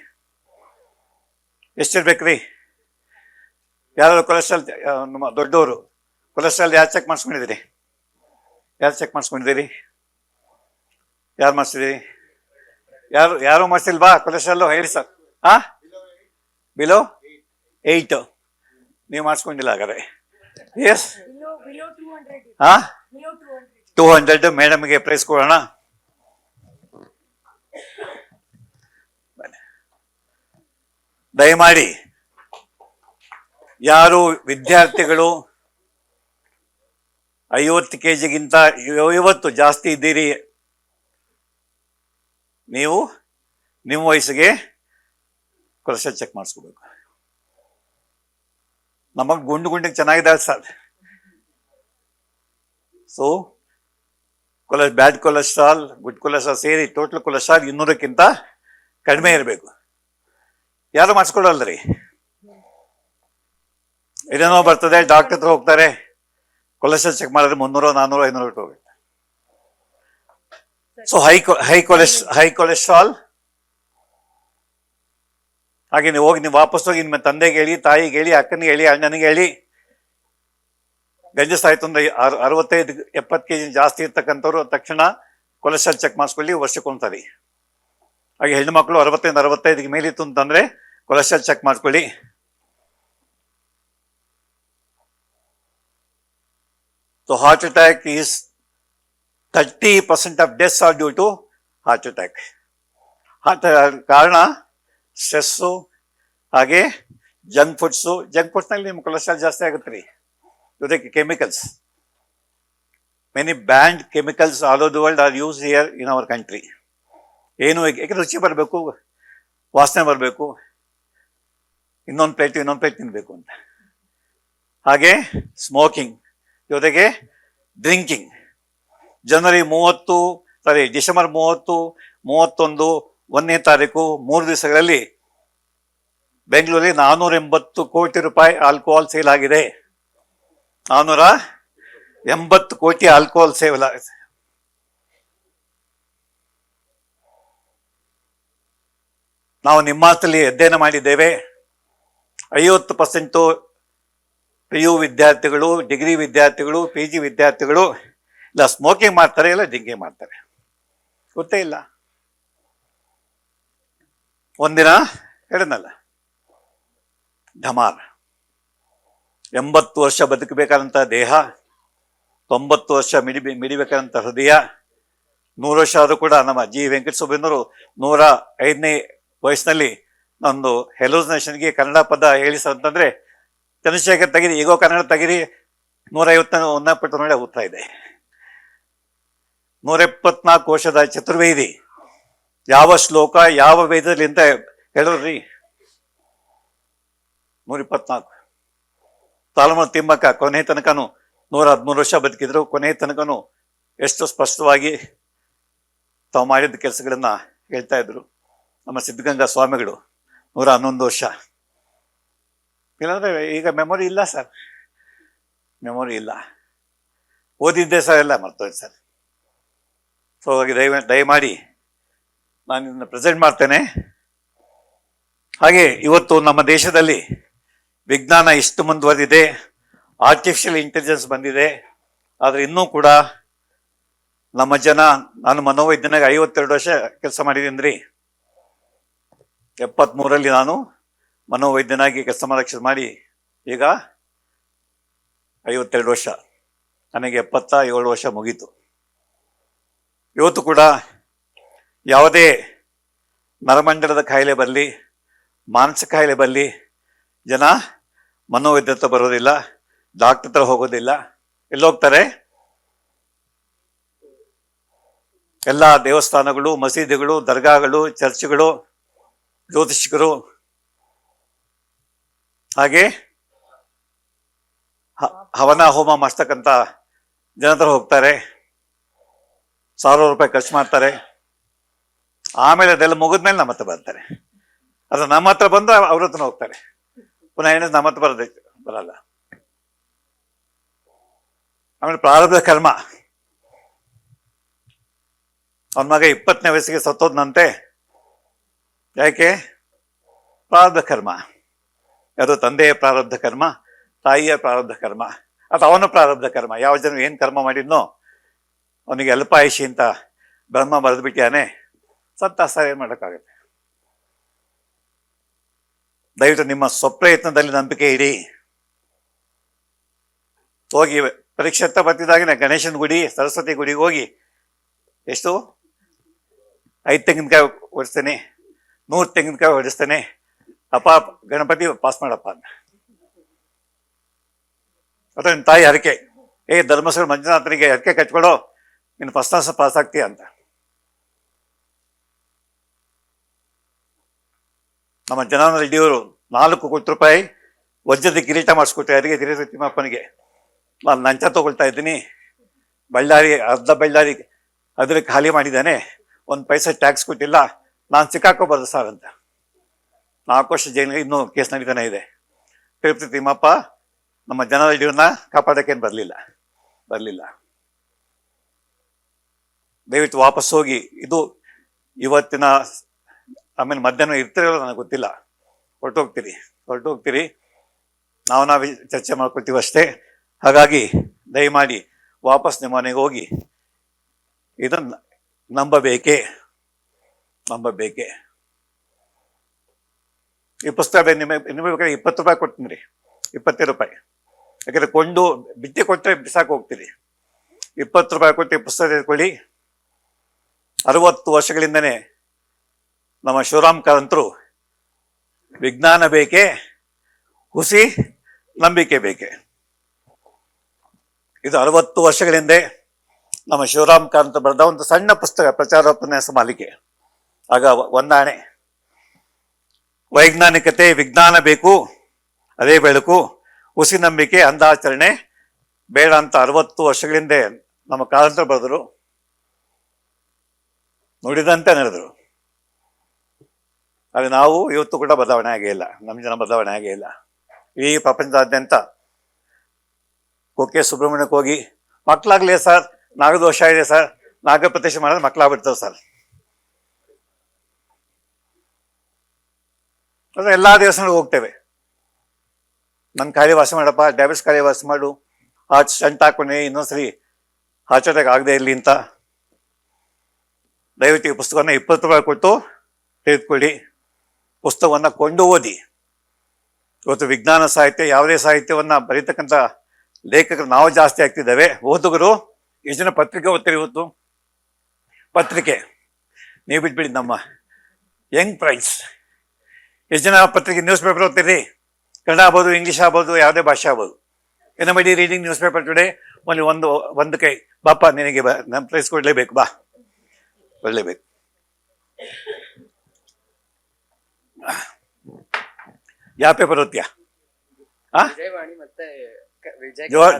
ಎಷ್ಟಿರ್ಬೇಕ್ರಿ? ಯಾರು ಕೊಲೆಸ್ಟ್ರಾಲ್ ನಮ್ಮ ದೊಡ್ಡವರು ಕೊಲೆಸ್ಟ್ರಾಲ್ ಯಾರು ಚೆಕ್ ಮಾಡಿಸ್ಕೊಂಡಿದ್ದೀರಿ? ಯಾರು ಚೆಕ್ ಮಾಡಿಸ್ಕೊಂಡಿದ್ದೀರಿ? ಯಾರು ಮಾಡಿಸಿದಿರಿ? ಯಾರು ಮಾಡಿಸಿಲ್ವಾ ಕೊಲೆಸ್ಟ್ರಾಲ್? ಹೇಳಿ ಸರ್. ಬಿಲೋ 8 ನೀವು ಮಾಡಿಸ್ಕೊಂಡಿಲ್ಲ ಹಾಗಾದ್ರೆ. ಎಸ್ 200 ಮೇಡಮ್ಗೆ ಪ್ರೈಸ್ ಕೊಡೋಣ. ದಯಮಾಡಿ ಯಾರು ವಿದ್ಯಾರ್ಥಿಗಳು 50 kgಗಿಂತ 50 ಜಾಸ್ತಿ ಇದ್ದೀರಿ, ನೀವು ನಿಮ್ಮ ವಯಸ್ಸಿಗೆ ಕೊಲೆಸ್ಟ್ರಾಲ್ ಚೆಕ್ ಮಾಡಿಸ್ಕೋಬೇಕು. ನಮಗ್ ಗುಂಡಿಗೆ ಚೆನ್ನಾಗಿದೆ sir. So bad cholesterol, good cholesterol ಸೇರಿ ಟೋಟಲ್ ಕೊಲೆಸ್ಟ್ರಾಲ್ 200ಕ್ಕಿಂತ ಕಡಿಮೆ ಇರಬೇಕು. ಯಾರು ಮಾಡಿಸ್ಕೊಡಲ್ರಿ. ಏನೇನೋ ಬರ್ತದೆ, ಡಾಕ್ಟರ್ ಹತ್ರ ಹೋಗ್ತಾರೆ, ಕೊಲೆಸ್ಟ್ರಾಲ್ ಚೆಕ್ ಮಾಡಿದ್ರೆ 300, 400, 500 ಹೋಗುತ್ತೆ. So high cholesterol. ಹಾಗೆ ನೀವು ವಾಪಸ್ ಹೋಗಿ ನಿಮ್ಮ ತಂದೆಗೆ ಹೇಳಿ, ತಾಯಿಗೆ ಹೇಳಿ, ಅಕ್ಕನಿಗೆ ಹೇಳಿ, ಅಣ್ಣನಿಗೆ ಹೇಳಿ, ಗಂಜಸ್ ಆಯ್ತು ಅಂದ್ರೆ 65-70 kg ಜಾಸ್ತಿ ಇರ್ತಕ್ಕಂಥವ್ರು ತಕ್ಷಣ ಕೊಲೆಸ್ಟ್ರಾಲ್ ಚೆಕ್ ಮಾಡಿಸ್ಕೊಳ್ಳಿ, ವರ್ಷಕ್ಕೊಂದ್ಸರಿ. ಹಾಗೆ ಹೆಣ್ಣು ಮಕ್ಕಳು 60-65 ಮೇಲಿತ್ತು ಅಂತಂದ್ರೆ ಕೊಲೆಸ್ಟ್ರಾಲ್ ಚೆಕ್ ಮಾಡ್ಕೊಳ್ಳಿ. So heart attack is 30% of deaths are due to heart attack. ಕಾರಣ ಸ್ಟ್ರೆಸ್ಸು, ಹಾಗೆ ಜಂಕ್ ಫುಡ್ಸ್ನಲ್ಲಿ ನಿಮ್ಮ ಕೊಲೆಸ್ಟ್ರಾಲ್ ಜಾಸ್ತಿ ಆಗುತ್ತೆ ರೀ. ಜೊತೆಗೆ chemicals, many banned chemicals all over the world are use here in our country. ಏನು ಯಾಕೆ ರುಚಿ ಬರಬೇಕು, ವಾಸನೆ ಬರಬೇಕು, ಇನ್ನೊಂದು ಪ್ಲೇಟ್ ತಿನ್ನಬೇಕು ಅಂತ. ಹಾಗೆ ಸ್ಮೋಕಿಂಗ್, ಜೊತೆಗೆ ಡ್ರಿಂಕಿಂಗ್. ಡಿಸೆಂಬರ್ 30, 31, 1ನೇ ತಾರೀಕು 3 ದಿವಸಗಳಲ್ಲಿ ಬೆಂಗಳೂರಲ್ಲಿ 480 ಕೋಟಿ ರೂಪಾಯಿ ಆಲ್ಕೋಹಾಲ್ ಸೇಲ್ ಆಗಿದೆ. 480 ಕೋಟಿ ಆಲ್ಕೋಹಾಲ್ ಸೇಲ್ ಆಗಿದೆ. ನಾವು ನಿಮ್ಮ ಹತ್ತಲ್ಲಿ ಅಧ್ಯಯನ ಮಾಡಿದ್ದೇವೆ. 50% PU ವಿದ್ಯಾರ್ಥಿಗಳು, ಡಿಗ್ರಿ ವಿದ್ಯಾರ್ಥಿಗಳು, PG ವಿದ್ಯಾರ್ಥಿಗಳು ಇಲ್ಲ ಸ್ಮೋಕಿಂಗ್ ಮಾಡ್ತಾರೆ, ಇಲ್ಲ ಡ್ರಿಂಕಿಂಗ್ ಮಾಡ್ತಾರೆ. ಗೊತ್ತೇ ಇಲ್ಲ. ಒಂದಿನ ಹೇಳಿದ್ನಲ್ಲ, ಢಮಾರ್ 80 ವರ್ಷ ಬದುಕಬೇಕಾದಂಥ ದೇಹ, 90 ವರ್ಷ ಮಿಡಿಬೇಕಾದಂಥ ಹೃದಯ, 100 ವರ್ಷ ಆದರೂ ಕೂಡ ನಮ್ಮ ಜಿ ವೆಂಕಟಸುಬ್ಬಯ್ಯನವರು 105ನೇ ವಯಸ್ಸಿನಲ್ಲಿ ಒಂದು ಹೆಲೋಸಿನೇಷನ್ಗೆ ಕನ್ನಡ ಪದ ಹೇಳಿಸಂತಂದ್ರೆ, ಚಂದ್ರಶೇಖರ್ ತೆಗಿರಿ, ಈಗೋ ಕನ್ನಡ ತೆಗಿರಿ, 151 ಪಟ್ಟು ನೋಡಿ ಉತ್ತರ ಇದೆ. 174 ವರ್ಷದ ಚತುರ್ವೇದಿ ಯಾವ ಶ್ಲೋಕ ಯಾವ ವೇದದಲ್ಲಿ ಅಂತ ಹೇಳೋದ್ರಿ. 124. ತಾಲಮ ತಿಮ್ಮಕ್ಕ ಕೊನೆ ತನಕನು 113 ವರ್ಷ ಬದುಕಿದ್ರು. ಕೊನೆ ತನಕನು ಎಷ್ಟು ಸ್ಪಷ್ಟವಾಗಿ ತಾವು ಮಾಡಿದ ಕೆಲಸಗಳನ್ನ ಹೇಳ್ತಾ ಇದ್ರು. ನಮ್ಮ ಸಿದ್ಧಗಂಗಾ ಸ್ವಾಮಿಗಳು 111 ವರ್ಷ. ಇಲ್ಲಾಂದ್ರೆ ಈಗ ಮೆಮೊರಿ ಇಲ್ಲ ಸರ್, ಮೆಮೊರಿ ಇಲ್ಲ. ಓದಿದ್ದೆ ಸರ್, ಎಲ್ಲ ಮರ್ತೋಯ್ತು ಸರ್. ಸೊ ಹಾಗೆ ದಯಮಾಡಿ ನಾನು ಇದನ್ನು ಪ್ರೆಸೆಂಟ್ ಮಾಡ್ತೇನೆ. ಹಾಗೆ ಇವತ್ತು ನಮ್ಮ ದೇಶದಲ್ಲಿ ವಿಜ್ಞಾನ ಇಷ್ಟು ಮುಂದುವರೆದಿದೆ, ಆರ್ಟಿಫಿಷಿಯಲ್ ಇಂಟೆಲಿಜೆನ್ಸ್ ಬಂದಿದೆ. ಆದರೆ ಇನ್ನೂ ಕೂಡ ನಮ್ಮ ಜನ, ನಾನು ಮನೋವೈದ್ಯನಾಗಿ 52 ವರ್ಷ ಕೆಲಸ ಮಾಡಿದ್ದೀನಿ ರೀ. 73ರಲ್ಲಿ ನಾನು ಮನೋವೈದ್ಯನಾಗಿ ಕೆಲಸ ಮಾಡಕ್ಕೆ ಮಾಡಿ ಈಗ 52 ವರ್ಷ, ನನಗೆ 77 ವರ್ಷ ಮುಗೀತು. ಇವತ್ತು ಕೂಡ ಯಾವುದೇ ನರಮಂಡಲದ ಕಾಯಿಲೆ ಬರಲಿ, ಮಾನಸಿಕ ಕಾಯಿಲೆ ಬರಲಿ, ಜನ ಮನೋವೈದ್ಯ ಹತ್ರ ಬರೋದಿಲ್ಲ, ಡಾಕ್ಟರ್ ಹತ್ರ ಹೋಗೋದಿಲ್ಲ. ಎಲ್ಲೋಗ್ತಾರೆ? ಎಲ್ಲ ದೇವಸ್ಥಾನಗಳು, ಮಸೀದಿಗಳು, ದರ್ಗಾಗಳು, ಚರ್ಚ್ಗಳು, ಜ್ಯೋತಿಷ್ಕರು, ಹಾಗೆ ಹವನ ಹೋಮ ಮಾಡಿಸ್ತಕ್ಕಂಥ ಜನ ಹತ್ರ ಹೋಗ್ತಾರೆ. 1000 ರೂಪಾಯಿ ಖರ್ಚು ಮಾಡ್ತಾರೆ. ಆಮೇಲೆ ಅದೆಲ್ಲ ಮುಗಿದ್ಮೇಲೆ ನಮ್ಮ ಹತ್ರ ಬರ್ತಾರೆ. ಅದು ನಮ್ಮ ಹತ್ರ ಬಂದು ಅವ್ರ ಹತ್ರ ಹೋಗ್ತಾರೆ. ಪುನಃ ಏನಿದೆ ನಮ್ಮ ಹತ್ರ ಬರಲ್ಲ. ಆಮೇಲೆ ಪ್ರಾರಬ್ಧ ಕರ್ಮ. ಅವನ ಮಗ 20ನೇ ವಯಸ್ಸಿಗೆ ಸತ್ತೋದ್ನಂತೆ. ಯಾಕೆ? ಪ್ರಾರಬ್ಧ ಕರ್ಮ. ಯಾವುದು? ತಂದೆಯ ಪ್ರಾರಬ್ಧ ಕರ್ಮ, ತಾಯಿಯ ಪ್ರಾರಬ್ಧ ಕರ್ಮ ಅಥವಾ ಅವನ ಪ್ರಾರಬ್ಧ ಕರ್ಮ. ಯಾವ ಜನ ಏನು ಕರ್ಮ ಮಾಡಿದ್ನೋ ಅವನಿಗೆ ಅಲ್ಪಾಯುಷಿ ಅಂತ ಬ್ರಹ್ಮ ಬರೆದು ಬಿಟ್ಟಿಯಾನೆ. ಸತ್ತ ಸರ್ ಏನು ಮಾಡೋಕ್ಕಾಗುತ್ತೆ? ದಯವಿಟ್ಟು ನಿಮ್ಮ ಸ್ವಪ್ರಯತ್ನದಲ್ಲಿ ನಂಬಿಕೆ ಇಡಿ. ಹೋಗಿ ಪರೀಕ್ಷೆ ಹತ್ತ ಬರ್ತಿದ್ದಾಗಿನ ಗಣೇಶನ ಗುಡಿ, ಸರಸ್ವತಿ ಗುಡಿಗೆ ಹೋಗಿ ಎಷ್ಟು 5 ತೆಂಗಿನಕಾಯಿ ಹೊಡಿಸ್ತೇನೆ, 100 ತೆಂಗಿನಕಾಯಿ ಹೊಡಿಸ್ತೇನೆ, ಅಪ್ಪ ಗಣಪತಿ ಪಾಸ್ ಮಾಡಪ್ಪ ಅಂತ. ಅಥವಾ ನಿಮ್ಮ ತಾಯಿ ಹರಕೆ, ಧರ್ಮಸ್ಥಳ ಮಂಜುನಾಥನಿಗೆ ಹರಕೆ ಕಟ್ಕೊಡೋ, ನೀನು ಫಸ್ಟ್ ಕ್ಲಾಸ್ ಪಾಸ್ ಆಗ್ತೀಯ ಅಂತ. ನಮ್ಮ ಜನಾರ್ದನ ರೆಡ್ಡಿಯವರು 4 ಕೋಟಿ ರೂಪಾಯಿ ವಜ್ರದ ಕಿರೀಟ ಮಾಡಿಸ್ಕೊಟ್ರೆ ಯಾರಿಗೆ? ಕಿರೀಟ ತಿಮ್ಮಪ್ಪನಿಗೆ. ನಾನು ಲಂಚ ತಗೊಳ್ತಾ ಇದ್ದೀನಿ, ಅರ್ಧ ಬಳ್ಳಾರಿ ಅದ್ರ ಖಾಲಿ ಮಾಡಿದ್ದಾನೆ, 1 ಪೈಸೆ ಟ್ಯಾಕ್ಸ್ ಕೊಟ್ಟಿಲ್ಲ, ನಾನು ಸಿಕ್ಕಾಕೋಬಾರ್ದು ಸರ್ ಅಂತ. 4 ವರ್ಷ ಜೈಲಿಗೆ ಇನ್ನೂ ಕೇಸ್ ನಡೀತಾನೆ ಇದೆ. ತಿರುಪತಿ ತಿಮ್ಮಪ್ಪ ನಮ್ಮ ಜನ ರೆಡ್ಡಿಯವ್ರನ್ನ ಕಾಪಾಡೋಕ್ಕೇನು ಬರಲಿಲ್ಲ. ದಯವಿಟ್ಟು ವಾಪಸ್ ಹೋಗಿ. ಇದು ಇವತ್ತಿನ, ಆಮೇಲೆ ಮಧ್ಯಾಹ್ನ ಇರ್ತಿರಲ್ಲ ನನಗೆ ಗೊತ್ತಿಲ್ಲ, ಹೊರಟೋಗ್ತೀರಿ, ನಾವು ಚರ್ಚೆ ಮಾಡ್ಕೊಳ್ತೀವಿ ಅಷ್ಟೇ. ಹಾಗಾಗಿ ದಯಮಾಡಿ ವಾಪಸ್ ನಿಮ್ಮ ಮನೆಗೆ ಹೋಗಿ ಇದನ್ನು ನಂಬಬೇಕೆ. ಈ ಪುಸ್ತಕ ನಿಮಗೆ ಬೇಕಾದ್ರೆ 20 ರೂಪಾಯಿ ಕೊಡ್ತೀನಿ ರೀ, 20 ರೂಪಾಯಿ. ಯಾಕಂದ್ರೆ ಕೊಂಡು ಬಿಟ್ಟಿ ಕೊಟ್ಟರೆ ಬಿಸಾಕ್ ಹೋಗ್ತೀರಿ. 20 ರೂಪಾಯಿ ಕೊಟ್ಟು ಪುಸ್ತಕ ತೆಗೆದುಕೊಳ್ಳಿ. 60 ವರ್ಷಗಳಿಂದನೇ ನಮ್ಮ ಶಿವರಾಮ್ ಕಾರಂತರು ವಿಜ್ಞಾನ ಬೇಕೆ, ಹುಸಿ ನಂಬಿಕೆ ಬೇಕೆ. ಇದು 60 ವರ್ಷಗಳಿಂದ ನಮ್ಮ ಶಿವರಾಮ್ ಕಾರಂತ ಬರೆದ ಒಂದು ಸಣ್ಣ ಪುಸ್ತಕ, ಪ್ರಚಾರೋಪನ್ಯಾಸ ಮಾಲಿಕೆ. ಆಗ ಒಂದಾಣೆ, ವೈಜ್ಞಾನಿಕತೆ, ವಿಜ್ಞಾನ ಬೇಕು, ಅದೇ ಬೆಳಕು, ಹುಸಿ ನಂಬಿಕೆ, ಅಂಧಾಚರಣೆ ಬೇಡ ಅಂತ 60 ವರ್ಷಗಳಿಂದ ನಮ್ಮ ಕಾರಂತರು ಬರೆದರು. ನುಡಿದಂತೆ ನಡೆದರು. ಅದು ನಾವು ಇವತ್ತು ಕೂಡ ಬದಲಾವಣೆ ಆಗೇ ಇಲ್ಲ, ನಮ್ಮ ಜನ ಬದಲಾವಣೆ ಆಗೇ ಇಲ್ಲ. ಈ ಪ್ರಪಂಚದಾದ್ಯಂತ ಕುಕ್ಕೆ ಸುಬ್ರಹ್ಮಣ್ಯಕ್ಕೆ ಹೋಗಿ ಮಕ್ಕಳಾಗಲಿ ಸರ್, ನಾಗದೋಷ ಇದೆ ಸರ್, ನಾಗಪ್ರತಿಷ್ಠೆ ಮಾಡಿದ್ರೆ ಮಕ್ಕಳಾಗ್ಬಿಡ್ತಾವೆ ಸರ್. ಅಂದರೆ ಎಲ್ಲ ದೇವಸ್ಥಾನಕ್ಕೆ ಹೋಗ್ತೇವೆ, ನನ್ನ ಕಾಯಿಲೆ ವಾಸಿ ಮಾಡಪ್ಪ, ಡಯಾಬಿಟಿಸ್ ಕಾಯಿಲೆ ವಾಸಿ ಮಾಡು, ಹಾರ್ಟ್ ಸ್ಟಂಟ್ ಹಾಕೊಂಡೆ, ಇನ್ನೊಂದ್ಸರಿ ಹಾರ್ಟ್ ಅಟ್ಯಾಕ್ ಆಗದೆ ಇರಲಿ ಅಂತ. ದಯವಿಟ್ಟು ಈ ಪುಸ್ತಕವನ್ನು 20 ರೂಪಾಯಿ ಕೊಟ್ಟು ತೆಗೆದುಕೊಳ್ಳಿ. ಪುಸ್ತಕವನ್ನು ಕೊಂಡು ಓದಿ. ಇವತ್ತು ವಿಜ್ಞಾನ ಸಾಹಿತ್ಯ, ಯಾವುದೇ ಸಾಹಿತ್ಯವನ್ನು ಬರೀತಕ್ಕಂಥ ಲೇಖಕರು ನಾವು ಜಾಸ್ತಿ ಆಗ್ತಿದ್ದೇವೆ. ಓದುಗರು ಎಷ್ಟು ಜನ ಪತ್ರಿಕೆ ಓದ್ತೀರಿ? ಇವತ್ತು ಪತ್ರಿಕೆ ನೀವು ಬಿಟ್ಬಿಡಿ. ನಮ್ಮ ಯಂಗ್ ಪ್ರೈಸ್ ಎಷ್ಟು ಜನ ಪತ್ರಿಕೆ, ನ್ಯೂಸ್ ಪೇಪರ್ ಓದ್ತೀರಿ? ಕನ್ನಡ ಆಗ್ಬೋದು, ಇಂಗ್ಲೀಷ್ ಆಗ್ಬೋದು, ಯಾವುದೇ ಭಾಷೆ ಆಗ್ಬೋದು. ಏನೋ reading news paper today only ಒಂದು ಕೈ. ಬಾಪ ನಿನಗೆ ನಮ್ಮ ಪ್ರೈಸ್ ಕೊಡಲೇಬೇಕು, ಬಾ ಕೊಡಲೇಬೇಕು. ಯಾವ ಪೇಪರ್ ಓದ್ತೀಯಾ?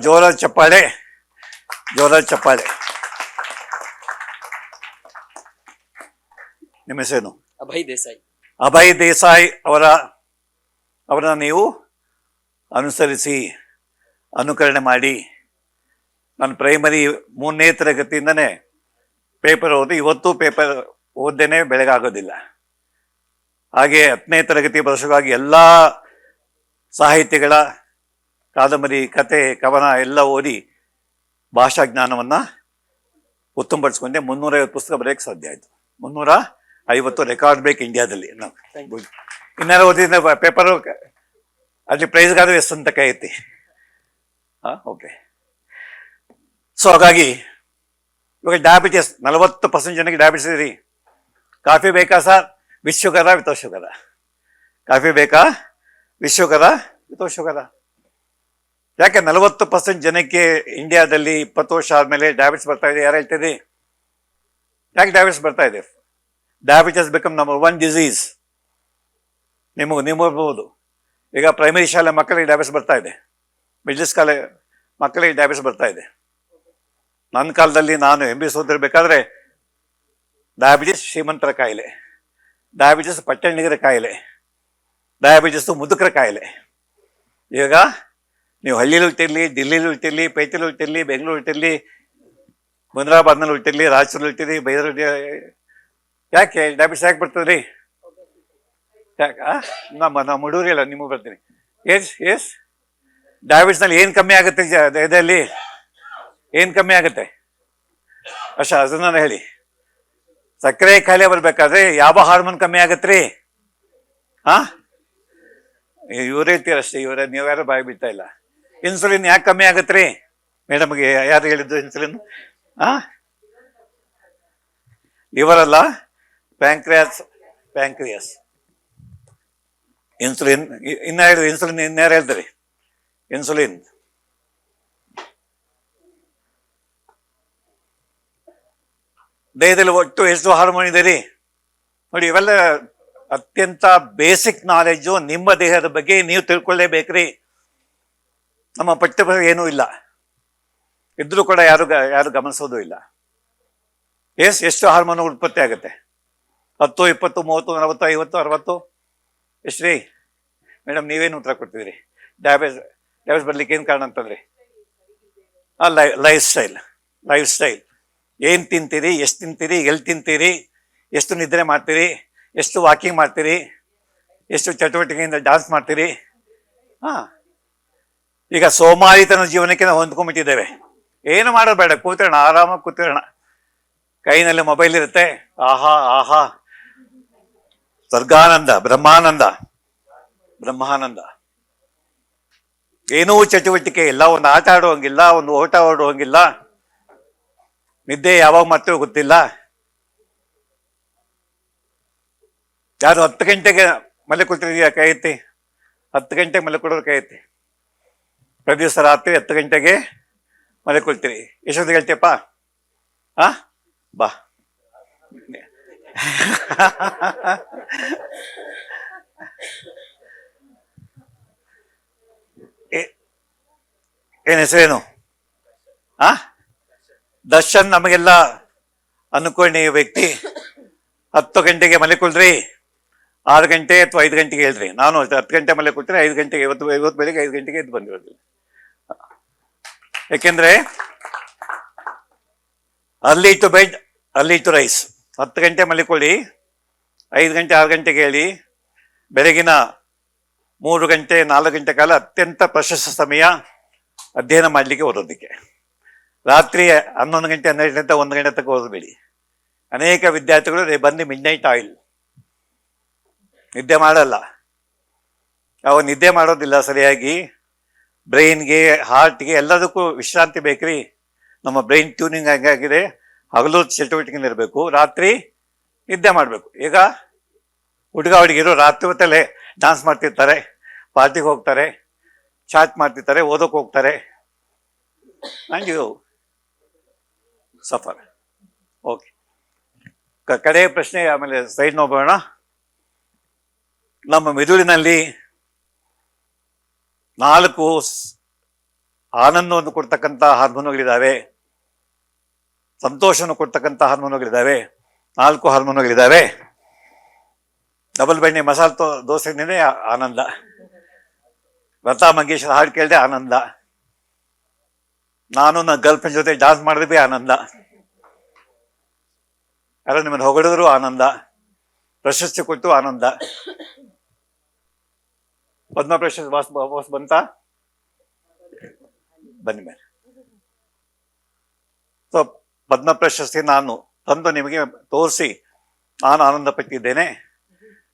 ಜೋರಾದ ಚಪ್ಪಾಳೆ. ನಿಮ್ಮ ಹೆಸರೇನು? ಅಭಯ್ ದೇಸಾಯಿ ಅವರನ್ನ ನೀವು ಅನುಸರಿಸಿ, ಅನುಕರಣೆ ಮಾಡಿ. ನಾನು ಪ್ರೈಮರಿ 3ನೇ ತರಗತಿಯಿಂದನೇ ಪೇಪರ್ ಓದಿ, ಇವತ್ತು ಪೇಪರ್ ಓದ್ದೇನೆ ಬೆಳಗಾಗೋದಿಲ್ಲ. ಹಾಗೆ 10ನೇ ತರಗತಿ ವರ್ಷವಾಗಿ ಎಲ್ಲ ಸಾಹಿತ್ಯಗಳ ಕಾದಂಬರಿ, ಕತೆ, ಕವನ ಎಲ್ಲ ಓದಿ ಭಾಷಾ ಜ್ಞಾನವನ್ನು ಉತ್ತಮಪಡಿಸ್ಕೊಂಡೆ. 350 ಪುಸ್ತಕ ಬರೆಯೋಕ್ಕೆ ಸಾಧ್ಯ ಆಯಿತು. 350 ರೆಕಾರ್ಡ್ ಬ್ರೇಕ್ ಇಂಡಿಯಾದಲ್ಲಿ. ಇನ್ನಾರು ಓದಿದ ಪೇಪರು ಅಲ್ಲಿ ಪ್ರೈಸ್ಗಾದ್ರೂ ಎಷ್ಟು ಅಂತ ಐತಿ. ಓಕೆ. ಸೊ ಹಾಗಾಗಿ ಇವಾಗ ಡಯಾಬಿಟಿಸ್ 40% ಜನಕ್ಕೆ ಡಯಾಬಿಟಿಸ್ ಇದೆ ರೀ. ಕಾಫಿ ಬೇಕಾ sir? With sugar, without sugar? Coffee ಬೇಕಾ? With sugar, without sugar? ಯಾಕೆ 40% ಜನಕ್ಕೆ ಇಂಡಿಯಾದಲ್ಲಿ 20 ವರ್ಷ ಆದಮೇಲೆ ಡಯಾಬಿಟಿಸ್ ಬರ್ತಾ ಇದೆ? ಯಾರು ಹೇಳ್ತಿದೆ? ಯಾಕೆ ಡಯಾಬಿಟಿಸ್ ಬರ್ತಾ ಇದೆ? Diabetes become number 1 disease. ನೀವು ಇರ್ಬೋದು. ಈಗ ಪ್ರೈಮರಿ ಶಾಲೆ ಮಕ್ಕಳಿಗೆ ಡಯಾಬಿಟಿಸ್ ಬರ್ತಾ ಇದೆ, ಮಿಡ್ಲ್ ಕಾಲೇ ಮಕ್ಕಳಿಗೆ ಡಯಾಬಿಟಿಸ್ ಬರ್ತಾ ಇದೆ. ನನ್ನ ಕಾಲದಲ್ಲಿ ನಾನು MBS ಓದಿರ್ಬೇಕಾದ್ರೆ ಡಯಾಬಿಟಿಸ್ ಶ್ರೀಮಂತರ ಕಾಯಿಲೆ, ಡಯಾಬಿಟಿಸ್ ಪಟ್ಟಣಿಗರ ಕಾಯಿಲೆ, ಡಯಾಬಿಟಿಸ್ ಮುದುಕರ ಕಾಯಿಲೆ. ಈಗ ನೀವು ಹಳ್ಳಿಲಿ ಹುಟ್ಟಿರಲಿ, ಡಿಲ್ಲಿಲಿ ಹುಟ್ಟಿರಲಿ, ಪೇಟೆಲಿ ಹುಟ್ಟಿರಲಿ, ಬೆಂಗಳೂರು ಹುಟ್ಟಿರಲಿ, ಮುನಿರಾಬಾದ್ನಲ್ಲಿ ಹುಟ್ಟಿರಲಿ, ರಾಯಚೂರಲ್ಲಿ ಹುಟ್ಟಿರಿ, ಬೈದೂರು, ಯಾಕೆ ಡಯಾಬಿಟಿಸ್ ಯಾಕೆ ಬರ್ತದೆ ರೀ? ಯಾಕೆ ನಮ್ಮ ಹುಡುಗರಿಲ್ಲ, ನಿಮಗೆ ಬರ್ತೀನಿ. ಏಜ್ ಡಯಾಬಿಟಿಸ್ನಲ್ಲಿ ಏನು ಕಮ್ಮಿ ಆಗುತ್ತೆ ಇದರಲ್ಲಿ? ಏನು ಕಮ್ಮಿ ಆಗುತ್ತೆ ಅಷ್ಟ ಅದನ್ನ ಹೇಳಿ. ಸಕ್ಕರೆ ಕಾಯಿಲೆ ಬರ್ಬೇಕಾದ್ರೆ ಯಾವ ಹಾರ್ಮೋನ್ ಕಮ್ಮಿ ಆಗತ್ರಿ? ಹಾ, ಇವರೇ ಇರ್ತೀರಷ್ಟೇ, ಇವರೇ, ನೀವ್ಯಾರು ಬಾಯಿ ಬಿಡ್ತಾ ಇಲ್ಲ. ಇನ್ಸುಲಿನ್ ಯಾಕೆ ಕಮ್ಮಿ ಆಗತ್ರಿ ಮೇಡಮ್ಗೆ? ಯಾರು ಹೇಳಿದ್ದು ಇನ್ಸುಲಿನ್? ಹಾ, ಲಿವರ್ ಅಲ್ಲ, ಪ್ಯಾಂಕ್ರಿಯಾಸ್. ಇನ್ಸುಲಿನ್ ಇನ್ನ ಹೇಳಿದ್ರಿ, ಇನ್ಸುಲಿನ್ ಇನ್ಯಾರು ಹೇಳ್ತೀರಿ? ಇನ್ಸುಲಿನ್ ದೇಹದಲ್ಲಿ ಒಟ್ಟು ಎಷ್ಟು ಹಾರ್ಮೋನ್ ಇದೆ ರೀ ನೋಡಿ. ಇವೆಲ್ಲ ಅತ್ಯಂತ ಬೇಸಿಕ್ ನಾಲೆಡ್ಜು. ನಿಮ್ಮ ದೇಹದ ಬಗ್ಗೆ ನೀವು ತಿಳ್ಕೊಳ್ಳೇಬೇಕ್ರಿ. ನಮ್ಮ ಪಠ್ಯ ಏನೂ ಇಲ್ಲ, ಇದ್ರೂ ಕೂಡ ಯಾರು ಗಮನಿಸೋದು ಇಲ್ಲ. ಎಷ್ಟು ಹಾರ್ಮೋನ್ ಉತ್ಪತ್ತಿ ಆಗುತ್ತೆ? 10, 20, 30, 40, 50, 60 ಎಷ್ಟು ರೀ ಮೇಡಮ್? ನೀವೇನು ಉತ್ತರ ಕೊಡ್ತಿದ್ದೀರಿ? ಡಯಾಬಿಟಿಸ್ ಬರ್ಲಿಕ್ಕೆ ಏನು ಕಾರಣ ಅಂತಂದ್ರಿ? Life style. ಏನು ತಿಂತೀರಿ, ಎಷ್ಟು ತಿಂತೀರಿ, ಎಲ್ಲಿ ತಿಂತೀರಿ, ಎಷ್ಟು ನಿದ್ರೆ ಮಾಡ್ತೀರಿ, ಎಷ್ಟು ವಾಕಿಂಗ್ ಮಾಡ್ತೀರಿ, ಎಷ್ಟು ಚಟುವಟಿಕೆಯಿಂದ ಡಾನ್ಸ್ ಮಾಡ್ತೀರಿ. ಹಾಂ, ಈಗ ಸೋಮಾರಿತನ ಜೀವನಕ್ಕೆ ನಾವು ಹೊಂದ್ಕೊಂಡ್ಬಿಟ್ಟಿದ್ದೇವೆ. ಏನು ಮಾಡೋದು ಬೇಡ, ಕೂತಿರೋಣ, ಆರಾಮಾಗಿ ಕೂತಿರೋಣ. ಕೈನಲ್ಲಿ ಮೊಬೈಲ್ ಇರುತ್ತೆ. ಆಹಾ ಸ್ವರ್ಗಾನಂದ, ಬ್ರಹ್ಮಾನಂದ. ಏನೂ ಚಟುವಟಿಕೆ ಇಲ್ಲ, ಒಂದು ಆಟ ಆಡುವಂಗಿಲ್ಲ, ಒಂದು ಓಟ ಆಡುವಂಗಿಲ್ಲ. ನಿದ್ದೆ ಯಾವಾಗ ಮಾಡ್ತೀವೋ ಗೊತ್ತಿಲ್ಲ. ಯಾರು 10 ಗಂಟೆಗೆ ಮಲೆ ಕೊಡ್ತಿದೀಯ? ಕೈ ಎತ್ತಿ. 10 ಗಂಟೆಗೆ ಮಲೆ ಕೊಡೋರು ಕೈ ಎತ್ತಿ. ಪ್ರತಿ ದಿವಸ ರಾತ್ರಿ 10 ಗಂಟೆಗೆ ಮಲೆ ಕೊಡ್ತೀರಿ. ಎಷ್ಟೊತ್ತಿಗೆ ಹೇಳ್ತೀಯಪ್ಪ? ಬಾ. ಏನ್ ಹೆಸರೇನು? ದರ್ಶನ್. ನಮಗೆಲ್ಲ ಅನ್ಕೊಂಡಿ ವ್ಯಕ್ತಿ. 10 ಗಂಟೆಗೆ ಮಲೆಕೊಳ್ರಿ, 6 ಗಂಟೆ ಅಥವಾ 5 ಗಂಟೆಗೆ ಹೇಳ್ರಿ. ನಾನು 10 ಗಂಟೆ ಮಲೆ ಕೊಟ್ಟರೆ 5 ಗಂಟೆಗೆ, ಇವತ್ತು ಬೆಳಿಗ್ಗೆ 5 ಗಂಟೆಗೆ ಎದ್ದು ಬಂದಿರೋದಿಲ್ಲ. ಯಾಕೆಂದ್ರೆ early to bed, early to rise. 10 ಗಂಟೆ ಮಲಿಕೊಳ್ಳಿ, 5 ಗಂಟೆ 6 ಗಂಟೆಗೆ ಹೇಳಿ. ಬೆಳಗಿನ 3 ಗಂಟೆ 4 ಗಂಟೆ ಕಾಲ ಅತ್ಯಂತ ಪ್ರಶಸ್ತ ಸಮಯ ಅಧ್ಯಯನ ಮಾಡಲಿಕ್ಕೆ ಓದೋದಕ್ಕೆ. ರಾತ್ರಿ 11 ಗಂಟೆ 12 ಗಂಟೆ 1 ಗಂಟೆ ತನಕ ಓದಬೇಡಿ. ಅನೇಕ ವಿದ್ಯಾರ್ಥಿಗಳು ಬಂದು ಮಿಡ್ ನೈಟ್ ಆಯಿಲ್ ನಿದ್ದೆ ಮಾಡಲ್ಲ. ಅವಾಗ ನಿದ್ದೆ ಮಾಡೋದಿಲ್ಲ ಸರಿಯಾಗಿ. ಬ್ರೈನ್ಗೆ, ಹಾರ್ಟ್ಗೆ ಎಲ್ಲದಕ್ಕೂ ವಿಶ್ರಾಂತಿ ಬೇಕ್ರಿ. ನಮ್ಮ ಬ್ರೈನ್ ಟ್ಯೂನಿಂಗ್ ಹಂಗಾಗಿದೆ. ಹಗಲು ಚಟುವಟಿಕೆಯಿಂದ ಇರಬೇಕು, ರಾತ್ರಿ ನಿದ್ದೆ ಮಾಡಬೇಕು. ಈಗ ಹುಡುಗಿರು ರಾತ್ರಿ ಹೊತ್ತಲ್ಲೇ ಡಾನ್ಸ್ ಮಾಡ್ತಿರ್ತಾರೆ, ಪಾರ್ಟಿಗೆ ಹೋಗ್ತಾರೆ, ಚಾಟ್ ಮಾಡ್ತಿರ್ತಾರೆ, ಓದೋಕೆ ಹೋಗ್ತಾರೆ. And you suffer. ಓಕೆ, ಕಡೆ ಪ್ರಶ್ನೆ ಆಮೇಲೆ ಸೈಡ್ ನೋಡೋಣ. ನಮ್ಮ ಮೆದುಳಿನಲ್ಲಿ 4 ಆನಂದವನ್ನು ಕೊಡ್ತಕ್ಕಂಥ ಹಾರ್ಮೋನುಗಳಿದ್ದಾವೆ, ಸಂತೋಷವನ್ನು ಕೊಡ್ತಕ್ಕಂಥ ಹಾರ್ಮೋನುಗಳಿದ್ದಾವೆ. 4 ಹಾರ್ಮೋನುಗಳಿದ್ದಾವೆ. ಡಬಲ್ ಬೆಣ್ಣೆ ಮಸಾಲೆ ದೋಸೆನೇ ಆನಂದ, ಲತಾ ಮಂಗೇಶ್ವರ ಹಾಡು ಕೇಳಿದೆ ಆನಂದ, ನಾನು ನನ್ನ ಗರ್ಲ್ ಫ್ರೆಂಡ್ ಜೊತೆ ಡಾನ್ಸ್ ಮಾಡಿದ್ವಿ ಆನಂದ, ಯಾರೋ ನಿಮ್ಮನ್ನು ಹೊಗಳಿದ್ರು ಆನಂದ, ಪ್ರಶಸ್ತಿ ಕೊಟ್ಟು ಆನಂದ. ಪದ್ಮ ಪ್ರಶಸ್ತಿ ವಾಪಸ್ ಬಂತ? ಬನ್ನಿ ಮೇಲೆ. ಸೊ ಪದ್ಮ ಪ್ರಶಸ್ತಿ ನಾನು ತಂದು ನಿಮಗೆ ತೋರಿಸಿ ನಾನು ಆನಂದ ಪಟ್ಟಿದ್ದೇನೆ.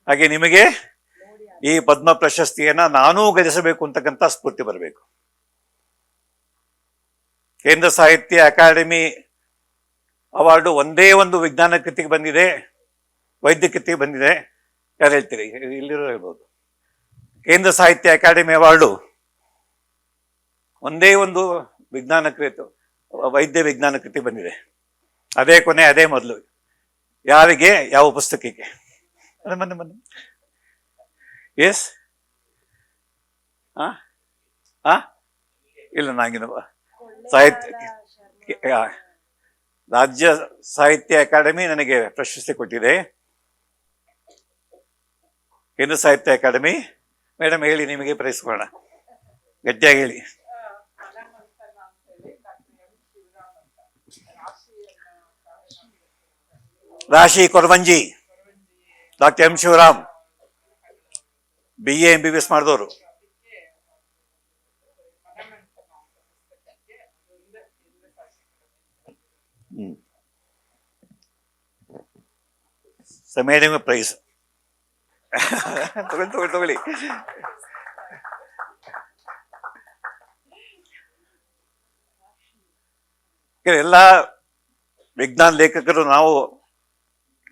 ಹಾಗೆ ನಿಮಗೆ ಈ ಪದ್ಮ ಪ್ರಶಸ್ತಿಯನ್ನ ನಾನೂ ಗಳಿಸಬೇಕು ಅಂತಕ್ಕಂಥ ಸ್ಫೂರ್ತಿ ಬರಬೇಕು. ಕೇಂದ್ರ ಸಾಹಿತ್ಯ ಅಕಾಡೆಮಿ ಅವಾರ್ಡು ಒಂದೇ ಒಂದು ವಿಜ್ಞಾನ ಕೃತಿಗೆ ಬಂದಿದೆ, ವೈದ್ಯಕೃತಿಗೆ ಬಂದಿದೆ. ಯಾರು ಹೇಳ್ತೀರಿ? ಇಲ್ಲಿರೋ ಹೇಳ್ಬೋದು. ಕೇಂದ್ರ ಸಾಹಿತ್ಯ ಅಕಾಡೆಮಿ ಅವಾರ್ಡು ಒಂದೇ ಒಂದು ವಿಜ್ಞಾನ ಕೃತಿ, ವೈದ್ಯ ವಿಜ್ಞಾನ ಕೃತಿ ಬಂದಿದೆ. ಅದೇ ಕೊನೆ, ಅದೇ ಮೊದಲು. ಯಾರಿಗೆ? ಯಾವ ಪುಸ್ತಕಕ್ಕೆ? ಬನ್ನಿ. ಎಸ್ ಇಲ್ಲ, ನಂಗಿನ ಸಾಹಿತ್ಯ ರಾಜ್ಯ ಸಾಹಿತ್ಯ ಅಕಾಡೆಮಿ ನನಗೆ ಪ್ರಶಸ್ತಿ ಕೊಟ್ಟಿದೆ. ಕೇಂದ್ರ ಸಾಹಿತ್ಯ ಅಕಾಡೆಮಿ ಮೇಡಮ್ ಹೇಳಿ, ನಿಮಗೆ ಪ್ರೈಸ್ ಕೊಡೋಣ, ಗಟ್ಟಿಯಾಗಿ ಹೇಳಿ. Rashi Koravanji, doctor M Shivaram, BA MBBS ಮಾಡಿದವರು. ಮೇಡಮ್ ಪ್ರೈಸ್ ತಗೊಳ್ಳಿ. ಎಲ್ಲ ವಿಜ್ಞಾನ ಲೇಖಕರು ನಾವು